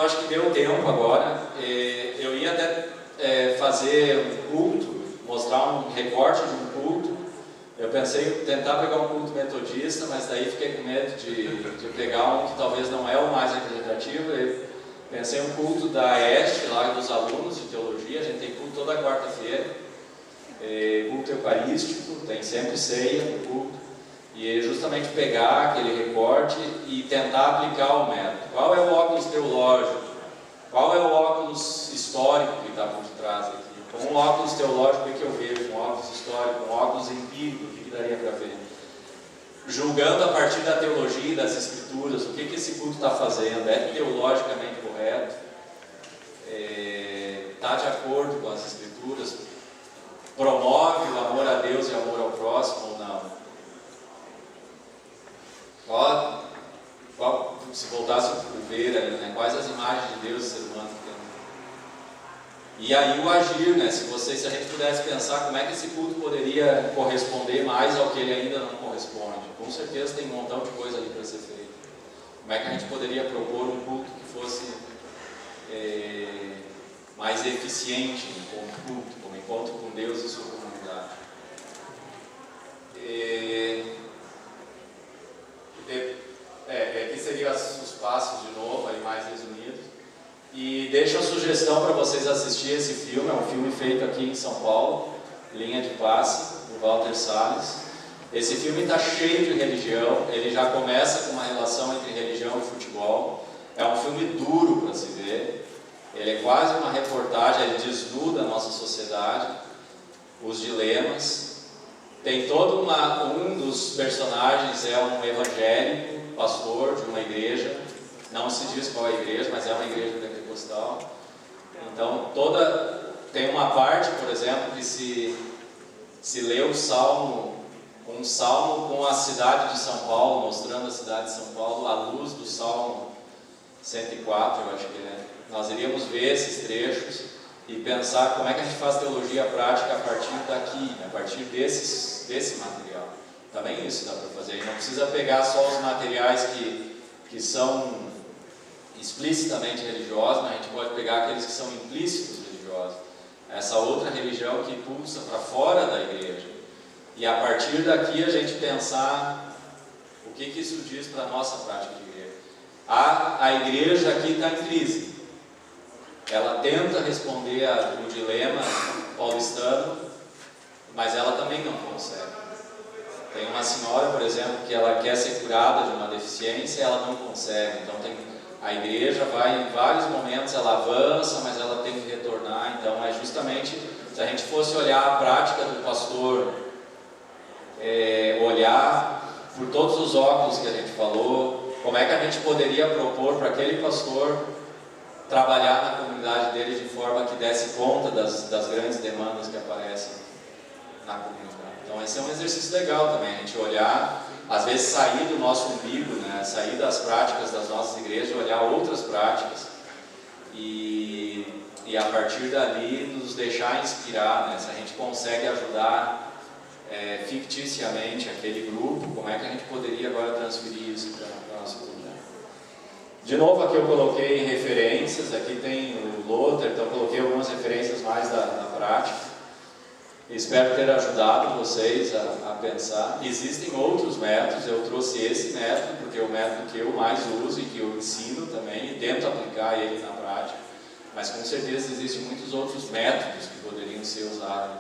Acho que deu tempo agora. Eu ia até fazer um culto, mostrar um recorte de um culto. Eu pensei em tentar pegar um culto metodista, mas daí fiquei com medo de pegar um que talvez não é o mais representativo. Eu pensei em um culto da EST, lá dos alunos de teologia. A gente tem culto toda quarta-feira, culto eucarístico, tem sempre ceia no culto. E é justamente pegar aquele recorte e tentar aplicar o método. Qual é o óculos teológico? Qual é o óculos histórico que está por detrás aqui? Com um óculos teológico, o que eu vejo? Um óculos histórico, um óculos empírico, o que daria para ver? Julgando a partir da teologia e das escrituras, o que esse culto está fazendo? É teologicamente correto? Está de acordo com as escrituras? Promove o amor a Deus e o amor ao próximo ou não? Se voltasse a ver ali, né? Quais as imagens de Deus o ser humano tem? E aí o agir, né? Se a gente pudesse pensar como é que esse culto poderia corresponder mais ao que ele ainda não corresponde. Com certeza tem um montão de coisa ali para ser feito. Como é que a gente poderia propor um culto que fosse mais eficiente como culto, como encontro com Deus e sua comunidade? Aqui seriam os passos de novo, aí mais resumidos. E deixo a sugestão para vocês assistirem esse filme. É um filme feito aqui em São Paulo, Linha de Passe, do Walter Salles. Esse filme está cheio de religião. Ele já começa com uma relação entre religião e futebol. É um filme duro para se ver. Ele é quase uma reportagem, ele desnuda a nossa sociedade, os dilemas. Tem todo um dos personagens é um evangélico, pastor de uma igreja, não se diz qual é a igreja, mas é uma igreja pentecostal. Então, tem uma parte, por exemplo, que se lê um salmo com a cidade de São Paulo, mostrando a cidade de São Paulo à luz do Salmo 104, eu acho que é. Nós iríamos ver esses trechos e pensar como é que a gente faz teologia prática a partir daqui, a partir desse material. Também isso dá para fazer. A gente não precisa pegar só os materiais que são explicitamente religiosos, mas a gente pode pegar aqueles que são implícitos religiosos. Essa outra religião que pulsa para fora da igreja. E a partir daqui a gente pensar o que isso diz para a nossa prática de igreja. A igreja aqui está em crise. Ela tenta responder ao dilema paulistano, mas ela também não consegue. Tem uma senhora, por exemplo, que ela quer ser curada de uma deficiência e ela não consegue. Então a igreja vai, em vários momentos, ela avança, mas ela tem que retornar. Então é justamente, se a gente fosse olhar a prática do pastor, olhar por todos os óculos que a gente falou, como é que a gente poderia propor para aquele pastor trabalhar na comunidade dele de forma que desse conta das grandes demandas que aparecem na comunidade. Então esse é um exercício legal também, a gente olhar, às vezes sair do nosso umbigo, né? Sair das práticas das nossas igrejas, olhar outras práticas e a partir dali nos deixar inspirar, né? Se a gente consegue ajudar ficticiamente aquele grupo, como é que a gente poderia agora transferir isso para a nossa comunidade? De novo, aqui eu coloquei referências, aqui tem o Lothar, então eu coloquei algumas referências mais da prática. Espero ter ajudado vocês a pensar. Existem outros métodos, eu trouxe esse método, porque é o método que eu mais uso e que eu ensino também, e tento aplicar ele na prática. Mas com certeza existem muitos outros métodos que poderiam ser usados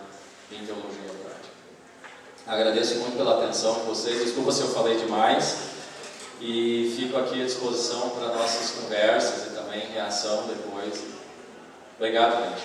em teologia prática. Agradeço muito pela atenção de vocês, desculpa se eu falei demais. E fico aqui à disposição para nossas conversas e também reação depois. Obrigado, gente.